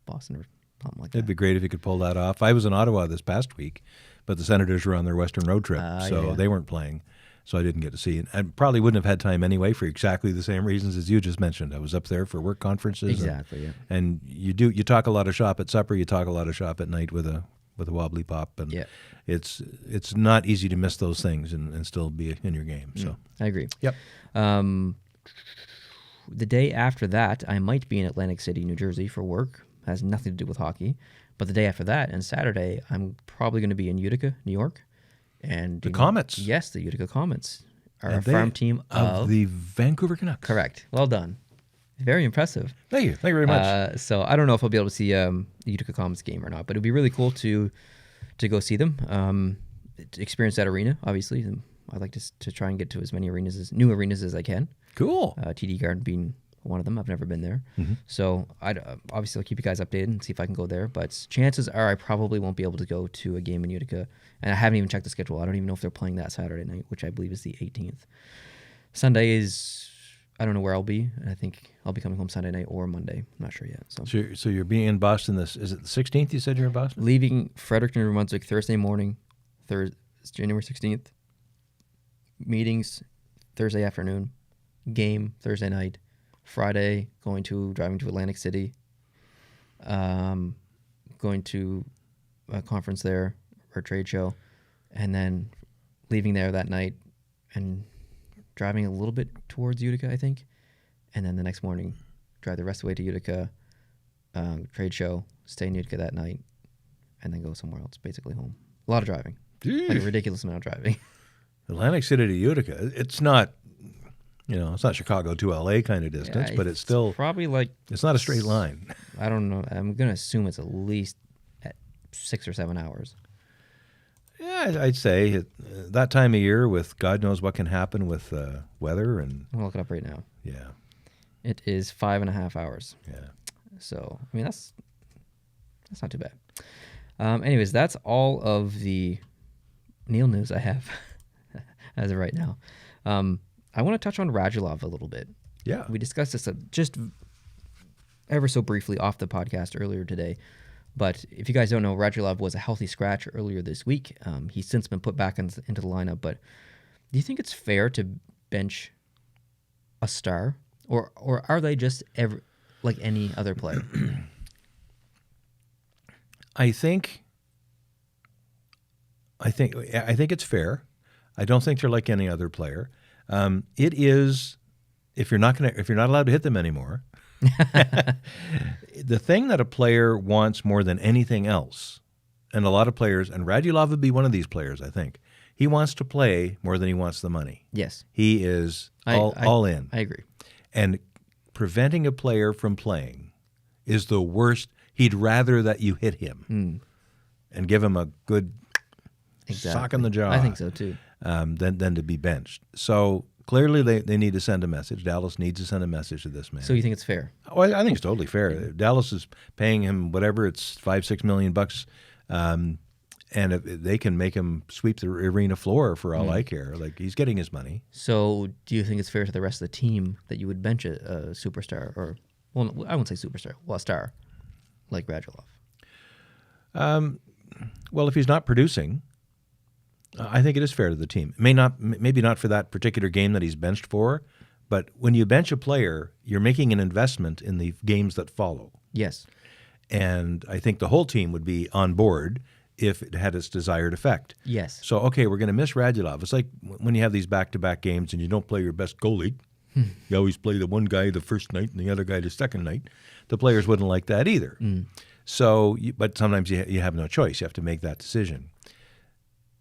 Boston or something like that. It'd be great if you could pull that off. I was in Ottawa this past week, but the Senators were on their Western road trip, so they weren't playing. So I didn't get to see it. I probably wouldn't have had time anyway for exactly the same reasons as you just mentioned. I was up there for work conferences. Exactly, yeah. And you talk a lot of shop at supper, you talk a lot of shop at night with a wobbly pop, and it's not easy to miss those things and still be in your game. So I agree. Yep. The day after that, I might be in Atlantic City, New Jersey for work. Has nothing to do with hockey. But the day after that, and Saturday, I'm probably going to be in Utica, New York. And the Comets. Yes, the Utica Comets are a farm team of the Vancouver Canucks. Correct. Well done. Very impressive. Thank you very much. So I don't know if I'll be able to see the Utica Comets game or not, but it'd be really cool to go see them. To experience that arena, obviously. I'd like to try and get to as many new arenas as I can. Cool. TD Garden being one of them. I've never been there. Mm-hmm. So I'll keep you guys updated and see if I can go there. But chances are I probably won't be able to go to a game in Utica. And I haven't even checked the schedule. I don't even know if they're playing that Saturday night, which I believe is the 18th. Sunday is, I don't know where I'll be. I think I'll be coming home Sunday night or Monday. I'm not sure yet. So you're being in Boston, is it the 16th you said you're in Boston? Leaving Fredericton, New Brunswick Thursday morning, January 16th. Meetings Thursday afternoon. Game Thursday night. Friday, driving to Atlantic City. Going to a conference there or trade show, and then leaving there that night and driving a little bit towards Utica, I think, and then the next morning drive the rest of the way to Utica, trade show, stay in Utica that night, and then go somewhere else, basically home. A lot of driving. Jeez. Like a ridiculous amount of driving. Atlantic City to Utica, it's not, it's not Chicago to LA kind of distance, but it's still probably like, it's not a straight line. I don't know. I'm going to assume it's at least at 6 or 7 hours. Yeah, I'd say that time of year with God knows what can happen with weather. And I'm going to look it up right now. Yeah. It is 5.5 hours. Yeah. So, I mean, that's not too bad. Anyways, that's all of the Neil news I have as of right now. I want to touch on Radulov a little bit. Yeah. We discussed this just ever so briefly off the podcast earlier today. But if you guys don't know, Radulov was a healthy scratch earlier this week. He's since been put back into the lineup. But do you think it's fair to bench a star? Or are they just like any other player? I think it's fair. I don't think they're like any other player. It is if you're not allowed to hit them anymore, The thing that a player wants more than anything else, and a lot of players, and Radulov would be one of these players, I think, he wants to play more than he wants the money. Yes. He is all in. I agree. And preventing a player from playing is the worst. He'd rather that you hit him and give him a good sock in the jaw. I think so, too. Than to be benched. So clearly they need to send a message. Dallas needs to send a message to this man. So you think it's fair? Oh, I think it's totally fair. Dallas is paying him whatever, it's $5-6 million bucks, and if they can make him sweep the arena floor for all I care. Like, he's getting his money. So do you think it's fair to the rest of the team that you would bench a superstar, or, well, I wouldn't say superstar, well, a star like Radulov? Well, if he's not producing, I think it is fair to the team. Maybe not for that particular game that he's benched for, but when you bench a player, you're making an investment in the games that follow. Yes. And I think the whole team would be on board if it had its desired effect. Yes. So, okay, we're going to miss Radulov. It's like when you have these back-to-back games and you don't play your best goalie. You always play the one guy the first night and the other guy the second night. The players wouldn't like that either. So, but sometimes you have no choice. You have to make that decision.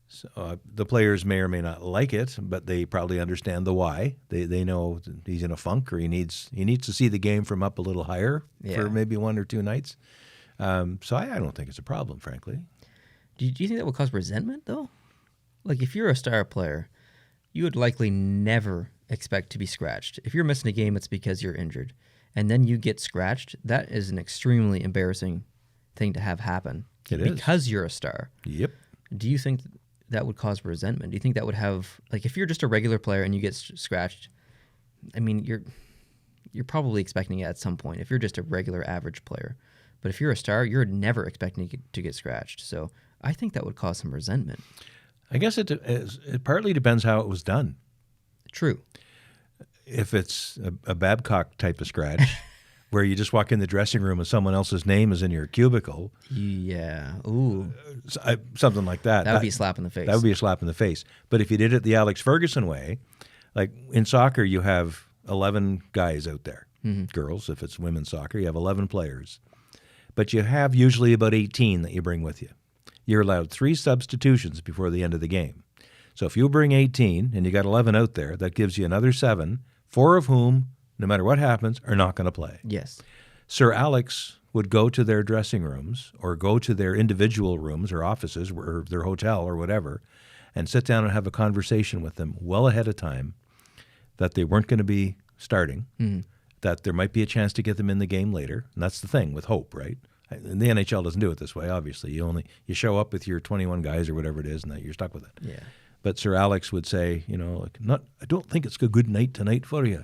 So, the players may or may not like it, but they probably understand the why. They know he's in a funk, or he needs to see the game from up a little higher for maybe 1 or 2 nights. So I don't think it's a problem, frankly. Do you think that would cause resentment, though? Like, if you're a star player, you would likely never expect to be scratched. If you're missing a game, it's because you're injured. And then you get scratched, that is an extremely embarrassing thing to have happen. It is. Because you're a star. Yep. Do you think that would cause resentment? Do you think that would have, like, if you're just a regular player and you get scratched, I mean, you're probably expecting it at some point if you're just a regular average player. But if you're a star, you're never expecting to get scratched. So I think that would cause some resentment. I guess it partly depends how it was done. True. If it's a Babcock type of scratch, where you just walk in the dressing room and someone else's name is in your cubicle. Yeah. Ooh. Something like that. That would be a slap in the face. That would be a slap in the face. But if you did it the Alex Ferguson way, like in soccer, you have 11 guys out there. Girls, if it's women's soccer, you have 11 players. But you have usually about 18 that you bring with you. You're allowed 3 substitutions before the end of the game. So if you bring 18 and you got 11 out there, that gives you another 7, 4 of whom, no matter what happens, are not going to play. Yes. Sir Alex would go to their dressing rooms or go to their individual rooms or offices or their hotel or whatever and sit down and have a conversation with them well ahead of time that they weren't going to be starting, that there might be a chance to get them in the game later. And that's the thing with hope, right? And the NHL doesn't do it this way, obviously. You show up with your 21 guys or whatever it is, and you're stuck with it. Yeah. But Sir Alex would say, I don't think it's a good night tonight for you.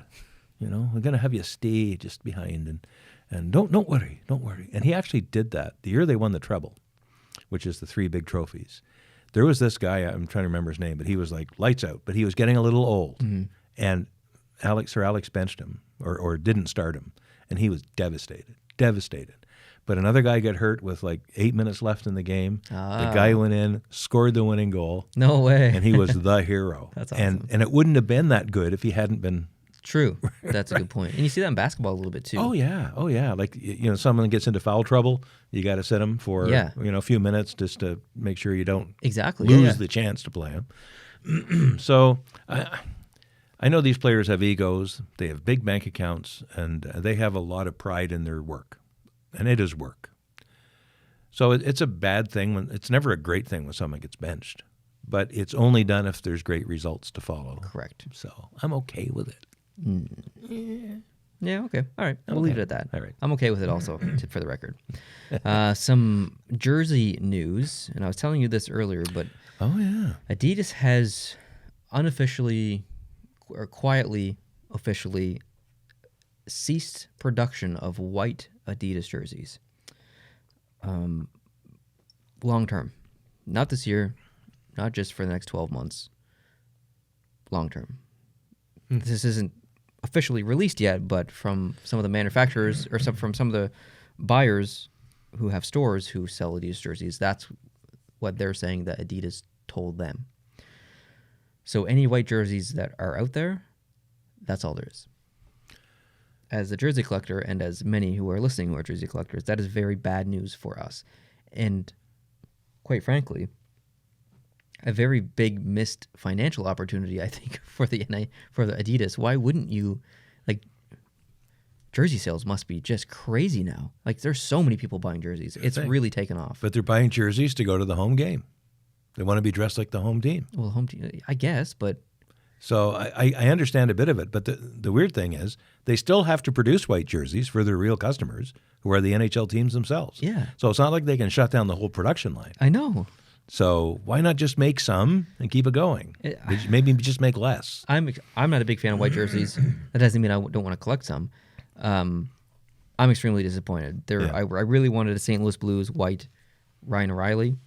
We're going to have you stay just behind, and don't worry. And he actually did that the year they won the treble, which is the 3 big trophies. There was this guy, I'm trying to remember his name, but he was like lights out, but he was getting a little old. And Sir Alex benched him or didn't start him, and he was devastated. But another guy got hurt with like 8 minutes left in the game. The guy went in, scored the winning goal. No way. And he was the hero. That's awesome. And it wouldn't have been that good if he hadn't been. True. That's a good point. And you see that in basketball a little bit too. Oh yeah. Like, someone gets into foul trouble, you got to sit him for a few minutes just to make sure you don't lose the chance to play him. So I know these players have egos. They have big bank accounts, and they have a lot of pride in their work. And it is work. So it's a bad thing. It's never a great thing when someone gets benched. But it's only done if there's great results to follow. Correct. So I'm okay with it. Yeah, okay. All right. We'll leave it at that. All right. I'm okay with it also, for the record. Some jersey news, and I was telling you this earlier, but Adidas has unofficially or quietly officially ceased production of white Adidas jerseys. Long term. Not this year, not just for the next 12 months. Long term. This isn't officially released yet, but from some of the manufacturers or from some of the buyers who have stores who sell Adidas jerseys, that's what they're saying that Adidas told them. So any white jerseys that are out there, that's all there is. as a jersey collector, and as many who are listening who are jersey collectors, that is very bad news for us. And quite frankly, a very big missed financial opportunity, I think, for the Adidas. Why wouldn't you, like, jersey sales must be just crazy now. Like, there's so many people buying jerseys. It's really taken off. But they're buying jerseys to go to the home game. They want to be dressed like the home team. Well, home team, I guess, but... So I understand a bit of it, but the weird thing is they still have to produce white jerseys for their real customers, who are the NHL teams themselves. Yeah. So it's not like they can shut down the whole production line. I know. So why not just make some and keep it going? Maybe just make less. I'm not a big fan of white jerseys. That doesn't mean I don't want to collect some. I'm extremely disappointed. I really wanted a St. Louis Blues white Ryan O'Reilly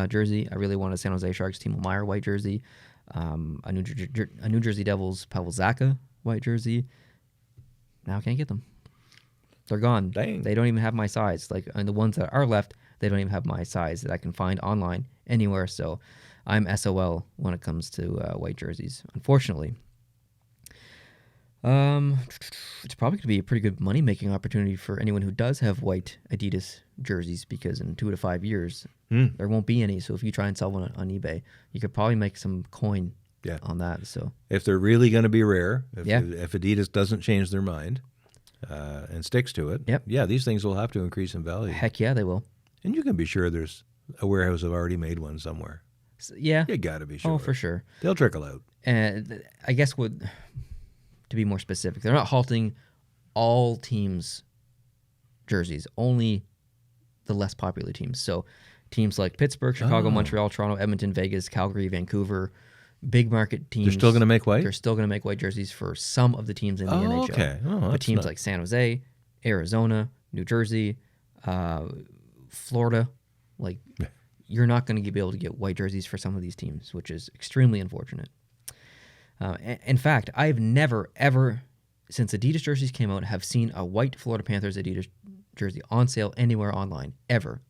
jersey. I really wanted a San Jose Sharks Timo Meier white jersey. A New Jersey Devils Pavel Zacha white jersey. Now I can't get them. They're gone. Dang. They don't even have my size. Like, and the ones that are left, they don't even have my size that I can find online anywhere. So I'm SOL when it comes to white jerseys, unfortunately. It's probably going to be a pretty good money-making opportunity for anyone who does have white Adidas jerseys, because in 2 to 5 years, there won't be any. So if you try and sell one on eBay, you could probably make some coin on that. So if they're really going to be rare, if Adidas doesn't change their mind and sticks to it, these things will have to increase in value. Heck yeah, they will. And you can be sure there's a warehouse that already made one somewhere. Yeah. You got to be sure. Oh, for sure. They'll trickle out. And I guess to be more specific, they're not halting all teams' jerseys, only the less popular teams. So teams like Pittsburgh, Chicago, Montreal, Toronto, Edmonton, Vegas, Calgary, Vancouver, big market teams. They're still going to make white? They're still going to make white jerseys for some of the teams in the NHL. Okay. But teams like San Jose, Arizona, New Jersey, Florida, like, you're not going to be able to get white jerseys for some of these teams, which is extremely unfortunate. In fact, I've never, ever, since Adidas jerseys came out, have seen a white Florida Panthers Adidas jersey on sale anywhere online, ever,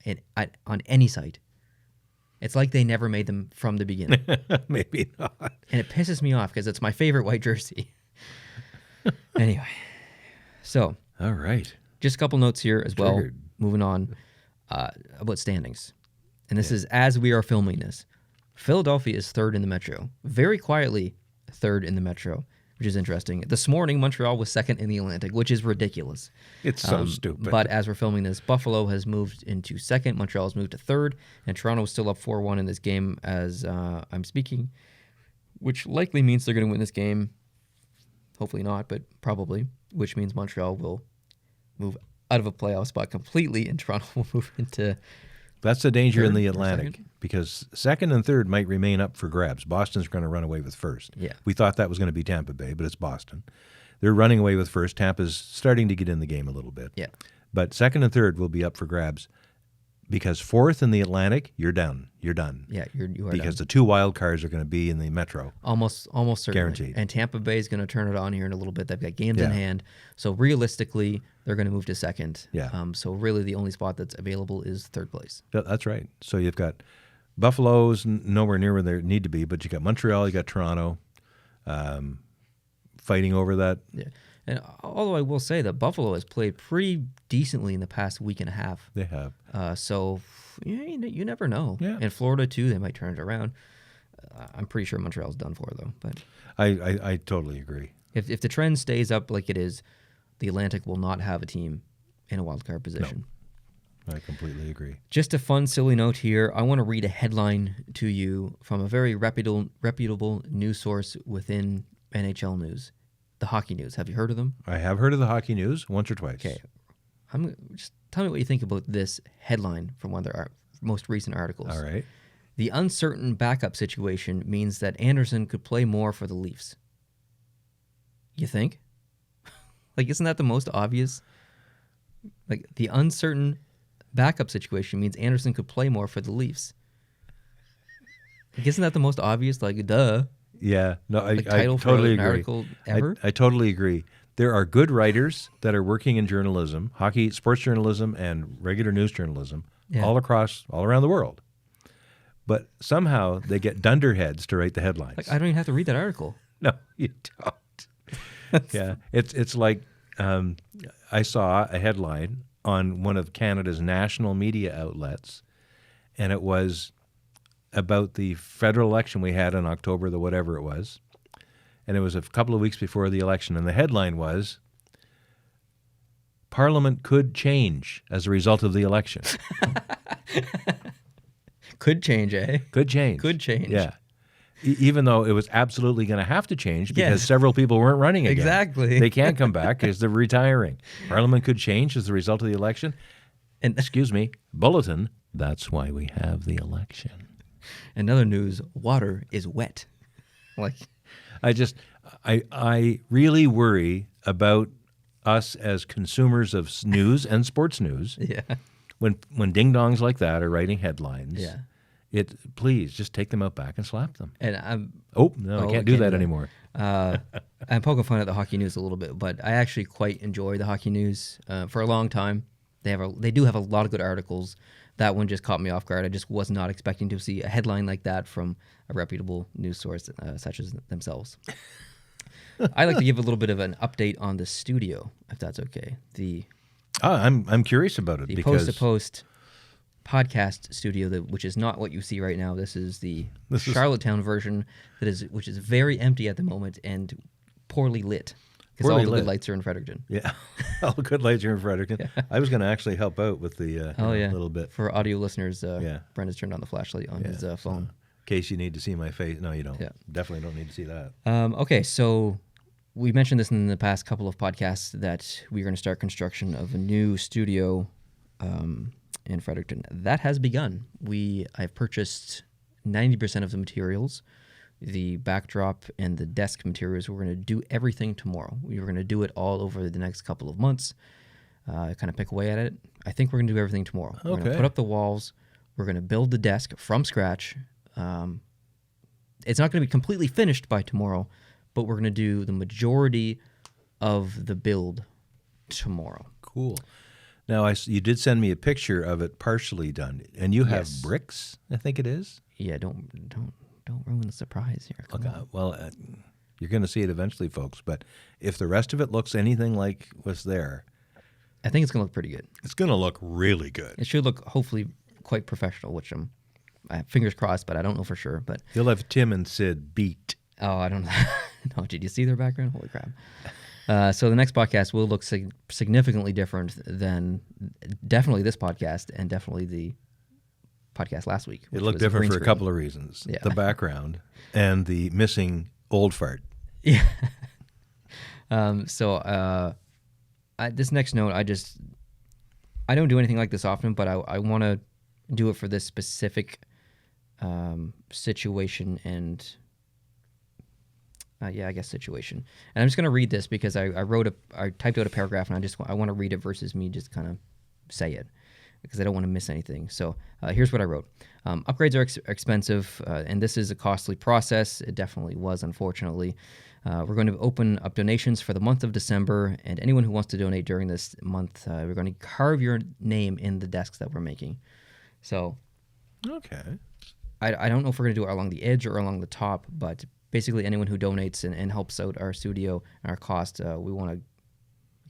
on any site. It's like they never made them from the beginning. Maybe not. And it pisses me off because it's my favorite white jersey. Anyway, so. All right. Just a couple notes here as well, moving on, about standings. And this is as we are filming this. Philadelphia is third in the Metro. Very quietly third in the Metro, which is interesting. This morning, Montreal was second in the Atlantic, which is ridiculous. It's so stupid. But as we're filming this, Buffalo has moved into second, Montreal has moved to third, and Toronto is still up 4-1 in this game as I'm speaking, which likely means they're going to win this game. Hopefully not, but probably, which means Montreal will move out of a playoff spot completely, and Toronto will move into... That's the danger in the Atlantic, because second and third might remain up for grabs. Boston's going to run away with first. Yeah. We thought that was going to be Tampa Bay, but it's Boston. They're running away with first. Tampa's starting to get in the game a little bit. Yeah. But second and third will be up for grabs, because fourth in the Atlantic, you're done. You're done. Yeah, you are because done. the 2 wild cards are going to be in the Metro. Almost certainly. Guaranteed. And Tampa Bay is going to turn it on here in a little bit. They've got games in hand. So realistically, they're going to move to second. Yeah. So really the only spot that's available is third place. That's right. So you've got Buffalo's nowhere near where they need to be, but you got Montreal, you got Toronto fighting over that. Yeah. And although I will say that Buffalo has played pretty decently in the past week and a half. They have. So you never know. Yeah. And Florida, too, they might turn it around. I'm pretty sure Montreal's done for, though. But I totally agree. If the trend stays up like it is, the Atlantic will not have a team in a wild card position. No, I completely agree. Just a fun, silly note here. I want to read a headline to you from a very reputable news source within NHL news. The Hockey News. Have you heard of them? I have heard of the Hockey News once or twice. Okay. Just tell me what you think about this headline from one of their most recent articles. All right. The uncertain backup situation means that Anderson could play more for the Leafs. You think? Like, isn't that the most obvious? Like, the uncertain backup situation means Anderson could play more for the Leafs. Like, isn't that the most obvious? Like, duh. Yeah, no, I title for totally an agree. article ever? I totally agree. There are good writers that are working in journalism, hockey, sports journalism, and regular news journalism all around the world. But somehow they get dunderheads to write the headlines. Like, I don't even have to read that article. No, you don't. Yeah, it's like I saw a headline on one of Canada's national media outlets, and it was about the federal election we had in October, the whatever it was, and it was a couple of weeks before the election, and the headline was, Parliament could change as a result of the election. Could change, eh? Could change. Could change. Yeah. Even though it was absolutely going to have to change because Yes. several people weren't running again. Exactly. They can't come back because they're retiring. Parliament could change as a result of the election. And Excuse me, bulletin, that's why we have the election. in other news, water is wet. Like, I really worry about us as consumers of news and sports news yeah. when ding-dongs like that are writing headlines. Yeah. Please just take them out back and slap them. And I'm Oh, no, I can't do that anymore. I'm poking fun at the hockey news a little bit, but I actually quite enjoy the hockey news. For a long time, they do have a lot of good articles. That one just caught me off guard. I just was not expecting to see a headline like that from a reputable news source such as themselves. I'd like to give a little bit of an update on the studio, if that's okay. I'm curious about it The because post-to-post podcast studio, which is not what you see right now. This is the Charlottetown version, which is very empty at the moment and poorly lit. Because all the good lights are in Fredericton. Yeah, all the good lights are in Fredericton. Yeah. I was going to actually help out with the little bit. For audio listeners, Brenda's turned on the flashlight on his phone. So, in case you need to see my face. No, you don't. Yeah. Definitely don't need to see that. Okay, so we mentioned this in the past couple of podcasts that we're going to start construction of a new studio in Fredericton. That has begun. I've purchased 90% of the materials. The backdrop and the desk materials. We're going to do everything tomorrow. We're going to do it all over the next couple of months, kind of pick away at it. I think we're going to do everything tomorrow. We're going to put up the walls. We're going to build the desk from scratch. It's not going to be completely finished by tomorrow, but we're going to do the majority of the build tomorrow. Cool. Now, you did send me a picture of it partially done, and you have bricks, I think it is? Yeah, don't ruin the surprise here. You're going to see it eventually, folks. But if the rest of it looks anything like what's there, I think it's going to look pretty good. It's going to look really good. It should look hopefully quite professional, which I have fingers crossed, but I don't know for sure. But you'll have Tim and Sid beat. Oh, I don't know. No, did you see their background? Holy crap! So the next podcast will look significantly different than definitely this podcast and definitely the podcast last week. It looked different for a couple of reasons. Yeah. The background and the missing old fart. Yeah. This next note, I don't do anything like this often, but I want to do it for this specific situation and situation. And I'm just going to read this because I typed out a paragraph and I want to read it versus me just kind of say it, because I don't want to miss anything. So here's what I wrote. Upgrades are expensive, and this is a costly process. It definitely was, unfortunately. We're going to open up donations for the month of December, and anyone who wants to donate during this month, we're going to carve your name in the desks that we're making. So okay. I don't know if we're going to do it along the edge or along the top, but basically anyone who donates and helps out our studio and our cost, we want to,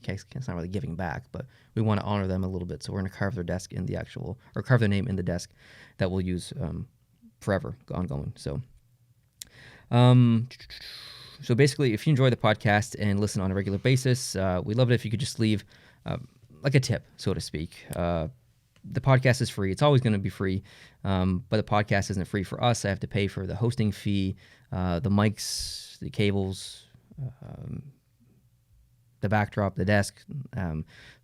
it's not really giving back, but we want to honor them a little bit. So we're going to carve their desk in carve their name in the desk that we'll use forever, ongoing. So, so basically, if you enjoy the podcast and listen on a regular basis, we'd love it if you could just leave like a tip, so to speak. The podcast is free. It's always going to be free, but the podcast isn't free for us. I have to pay for the hosting fee, the mics, the cables, the backdrop, the desk.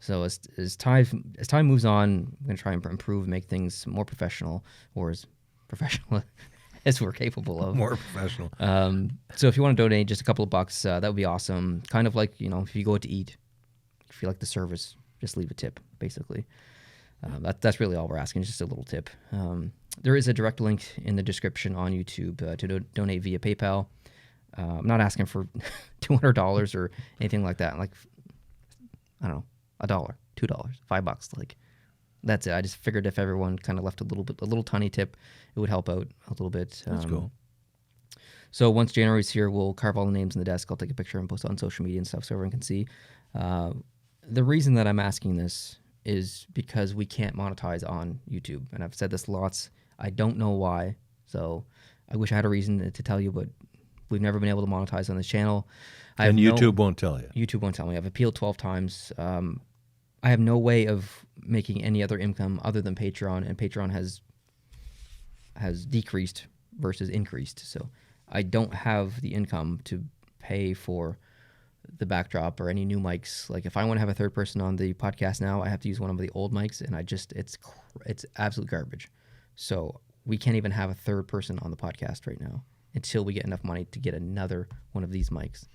So as time moves on, I'm going to try and improve, make things more professional, or as professional as we're capable of. More professional. So if you want to donate just a couple of bucks, that would be awesome. Kind of like, if you go out to eat, if you like the service, just leave a tip, basically. That's really all we're asking, just a little tip. There is a direct link in the description on YouTube to donate via PayPal. I'm not asking for $200 or anything like that. Like, I don't know, $1, $2, $5. Like, that's it. I just figured if everyone kind of left a little tiny tip, it would help out a little bit. That's cool. So once January's here, we'll carve all the names in the desk. I'll take a picture and post it on social media and stuff so everyone can see. The reason that I'm asking this is because we can't monetize on YouTube. And I've said this lots. I don't know why. So I wish I had a reason to tell you, but we've never been able to monetize on this channel. And YouTube won't tell you. YouTube won't tell me. I've appealed 12 times. I have no way of making any other income other than Patreon, and Patreon has decreased versus increased. So I don't have the income to pay for the backdrop or any new mics. Like if I want to have a third person on the podcast now, I have to use one of the old mics, and it's absolute garbage. So we can't even have a third person on the podcast right now until we get enough money to get another one of these mics.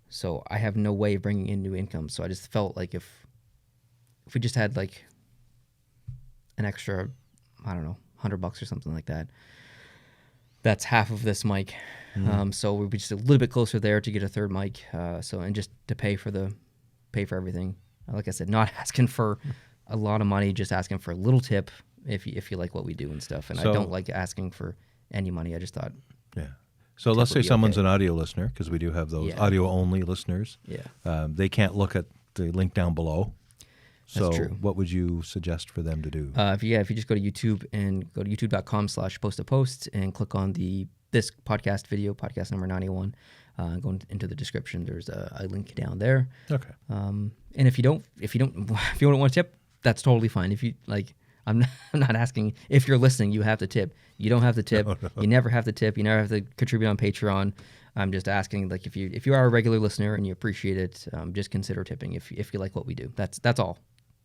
So I have no way of bringing in new income. So I just felt like if we just had like an extra, I don't know, $100 or something like that, that's half of this mic. So we'd be just a little bit closer there to get a third mic. And just to pay for everything. Like I said, not asking for a lot of money, just asking for a little tip if you like what we do and stuff. And I don't like asking for any money. I just thought, yeah. So let's say someone's an audio listener, because we do have those audio only listeners. Yeah. They can't look at the link down below. So That's true. What would you suggest for them to do? If you just go to YouTube and go to youtube.com/post and click on this podcast video, podcast number 91, go into the description. There's a link down there. Okay. And if you don't want to tip, that's totally fine. If you like, I'm not asking if you're listening, you have to tip. You don't have to tip. No. You never have to tip. You never have to contribute on Patreon. I'm just asking, like, if you are a regular listener and you appreciate it, just consider tipping if you like what we do. That's all.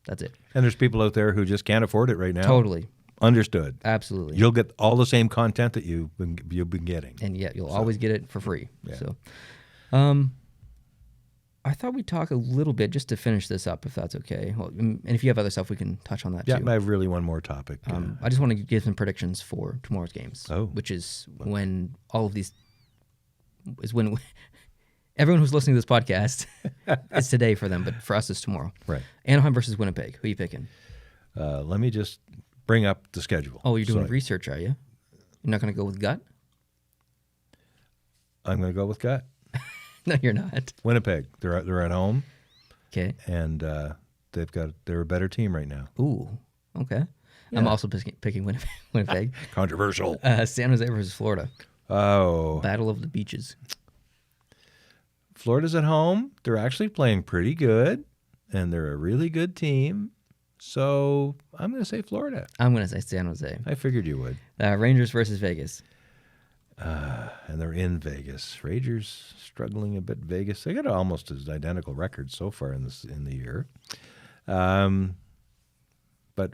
That's it. And there's people out there who just can't afford it right now. Totally. Understood. Absolutely. You'll get all the same content that you've been getting. And yet you'll always get it for free. Yeah. So I thought we'd talk a little bit just to finish this up, if that's okay. Well, and if you have other stuff, we can touch on that too. Yeah, I have really one more topic. I just want to give some predictions for tomorrow's games, which is when all of these is when everyone who's listening to this podcast, it's today for them, but for us, it's tomorrow. Right. Anaheim versus Winnipeg. Who are you picking? Let me just bring up the schedule. Oh, you're doing research, are you? You're not going to go with gut? I'm going to go with gut. No, you're not. Winnipeg. They're at home. Okay. And they're a better team right now. Ooh. Okay. Yeah. I'm also picking Winnipeg. Controversial. San Jose versus Florida. Oh. Battle of the Beaches. Florida's at home. They're actually playing pretty good, and they're a really good team. So I'm going to say Florida. I'm going to say San Jose. I figured you would. Rangers versus Vegas. And they're in Vegas. Rangers struggling a bit. Vegas, they got almost as identical records so far in the year. But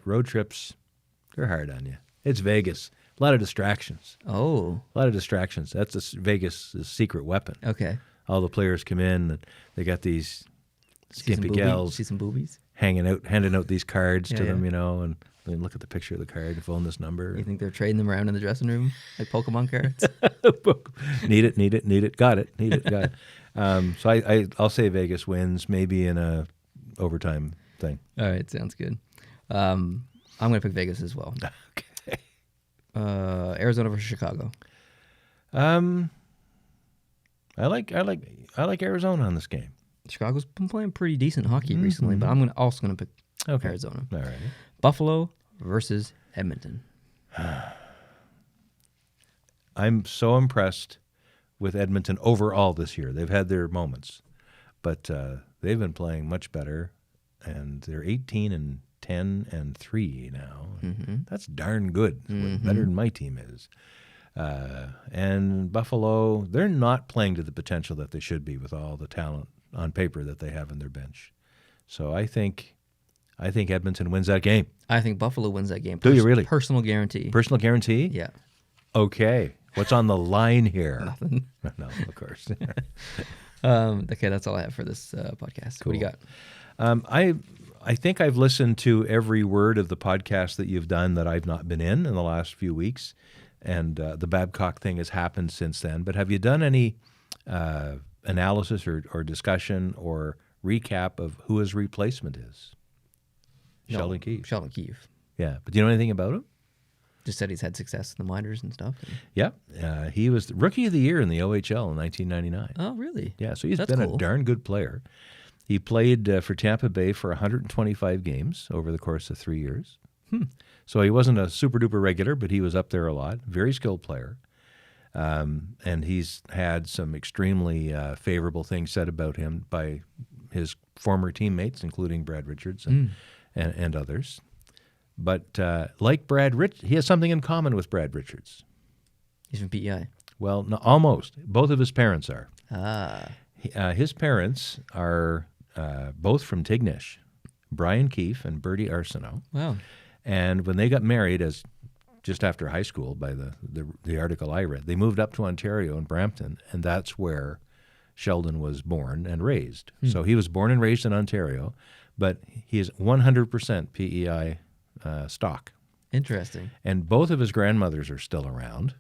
road trips, they're hard on you. It's Vegas. A lot of distractions. Oh. A lot of distractions. That's Vegas' secret weapon. Okay. All the players come in, and they got these skimpy gals. See some boobies? Handing out these cards to them, and then look at the picture of the card, phone this number. You think they're trading them around in the dressing room like Pokemon cards? Need it, got it. So I'll say Vegas wins, maybe in a overtime thing. All right, sounds good. I'm going to pick Vegas as well. Okay. Arizona versus Chicago. I like Arizona on this game. Chicago's been playing pretty decent hockey recently, but I'm also going to pick Arizona. All right. Buffalo versus Edmonton. I'm so impressed with Edmonton overall this year. They've had their moments, but they've been playing much better, and they're 18-10-3 now. Mm-hmm. That's darn good. Better than my team is. And Buffalo, they're not playing to the potential that they should be with all the talent on paper that they have in their bench. So I think Edmonton wins that game. I think Buffalo wins that game. Do you really? Personal guarantee. Personal guarantee? Yeah. Okay. What's on the line here? Nothing. No, of course. Okay, that's all I have for this podcast. Cool. What do you got? I think I've listened to every word of the podcast that you've done that I've not been in the last few weeks. And the Babcock thing has happened since then. But have you done any analysis or discussion or recap of who his replacement is? No, Sheldon Keefe. Sheldon Keefe. Yeah. But do you know anything about him? Just said he's had success in the minors and stuff. Yeah. He was the Rookie of the Year in the OHL in 1999. Oh, really? Yeah, so he's That's been cool. a darn good player. He played for Tampa Bay for 125 games over the course of 3 years. So he wasn't a super-duper regular, but he was up there a lot. Very skilled player. And he's had some extremely favorable things said about him by his former teammates, including Brad Richards and others. But like he has something in common with Brad Richards. He's from PEI. Well, no, almost. Both of his parents are. Ah. His parents are both from Tignish, Brian Keefe and Bertie Arsenault. Wow. And when they got married, just after high school, by the article I read, they moved up to Ontario in Brampton, and that's where Sheldon was born and raised. So he was born and raised in Ontario, but he is 100% PEI stock. Interesting. And both of his grandmothers are still around.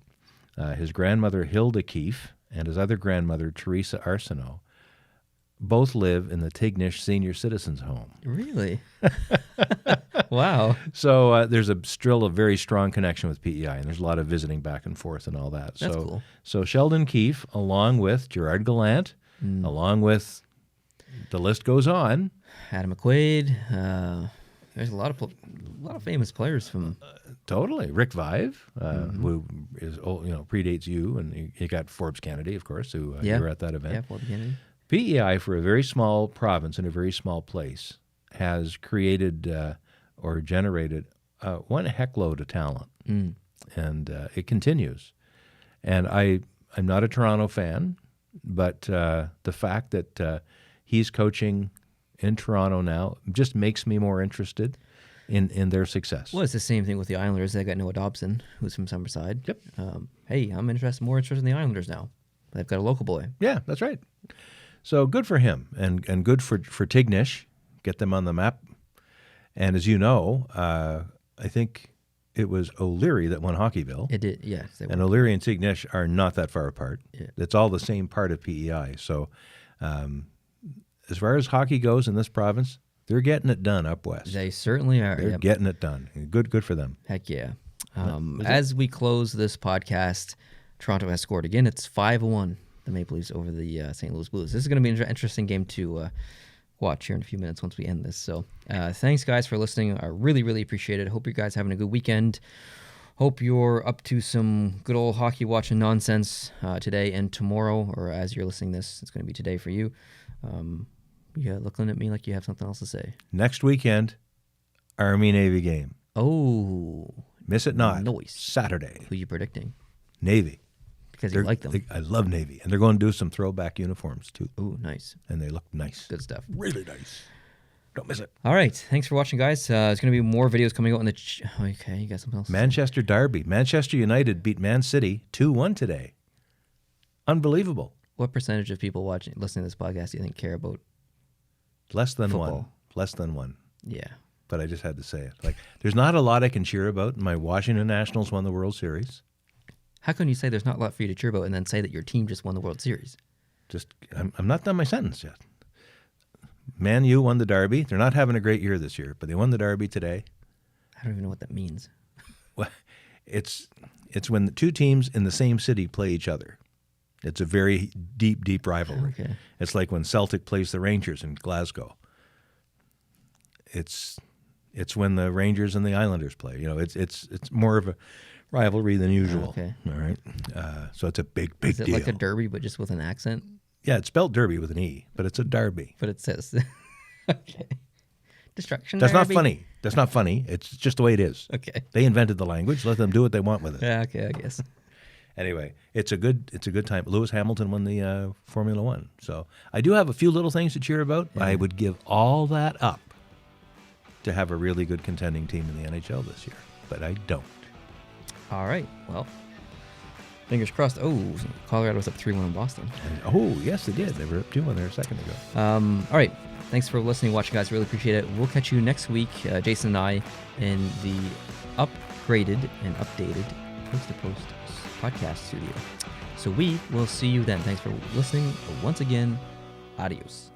His grandmother, Hilda Keefe, and his other grandmother, Teresa Arsenault, both live in the Tignish Senior Citizens Home. Really? Wow. So there's still a very strong connection with PEI, and there's a lot of visiting back and forth and all that. That's cool. So Sheldon Keefe, along with Gerard Gallant, along with, the list goes on. Adam McQuaid. There's a lot of famous players from. Totally. Rick Vive, who is old, predates you, and he got Forbes Kennedy, of course, who you were at that event. Yeah, Forbes Kennedy. PEI, for a very small province in a very small place, has created or generated one heckload of talent, and it continues. And I'm not a Toronto fan, but the fact that he's coaching in Toronto now just makes me more interested in their success. Well, it's the same thing with the Islanders. They got Noah Dobson, who's from Summerside. Yep. Hey, I'm more interested in the Islanders now. They've got a local boy. Yeah, that's right. So good for him, and good for Tignish. Get them on the map. And as you know, I think it was O'Leary that won Hockeyville. It did, yes. And O'Leary and Tignish are not that far apart. Yeah. It's all the same part of PEI. So as far as hockey goes in this province, they're getting it done up west. They certainly are. They're getting it done. Good for them. Heck yeah. As we close this podcast, Toronto has scored again. It's 5-1, the Maple Leafs over the St. Louis Blues. This is going to be an interesting game to watch here in a few minutes once we end this. So thanks, guys, for listening. I really, really appreciate it. Hope you guys having a good weekend. Hope you're up to some good old hockey watching nonsense today and tomorrow, or as you're listening this, it's going to be today for you. Yeah, looking at me like you have something else to say. Next weekend, Army-Navy game. Oh. Miss it not. Nice. Saturday. Who are you predicting? Navy. Because you like them. I love Navy. And they're going to do some throwback uniforms, too. Ooh, nice. And they look nice. Good stuff. Really nice. Don't miss it. All right. Thanks for watching, guys. There's going to be more videos coming out in the... Okay, you got something else? Manchester Derby. Manchester United beat Man City 2-1 today. Unbelievable. What percentage of people listening to this podcast do you think care about Less than football? one. Less than one. Yeah. But I just had to say it. Like, there's not a lot I can cheer about. My Washington Nationals won the World Series. How can you say there's not a lot for you to cheer about and then say that your team just won the World Series? I'm not done my sentence yet. Man U won the Derby. They're not having a great year this year, but they won the Derby today. I don't even know what that means. Well, it's when the two teams in the same city play each other. It's a very deep, deep rivalry. Okay. It's like when Celtic plays the Rangers in Glasgow. It's when the Rangers and the Islanders play. It's more of a rivalry than usual. Okay. All right. So it's a big deal. Is it like a derby but just with an accent? Yeah, it's spelled Derby with an E, but it's a derby. But it says... Okay. Destruction That's derby? not funny. That's not funny. It's just the way it is. Okay. They invented the language. Let them do what they want with it. Yeah, okay, I guess. Anyway, it's a good time. Lewis Hamilton won the Formula One. So I do have a few little things to cheer about. Yeah. I would give all that up to have a really good contending team in the NHL this year, but I don't. All right. Well, fingers crossed. Oh, Colorado was up 3-1 in Boston. Oh, yes, they did. They were up 2-1 there a second ago. All right. Thanks for listening, watching, guys. Really appreciate it. We'll catch you next week, Jason and I, in the upgraded and updated Post to Post podcast studio. So we will see you then. Thanks for listening. Once again, adios.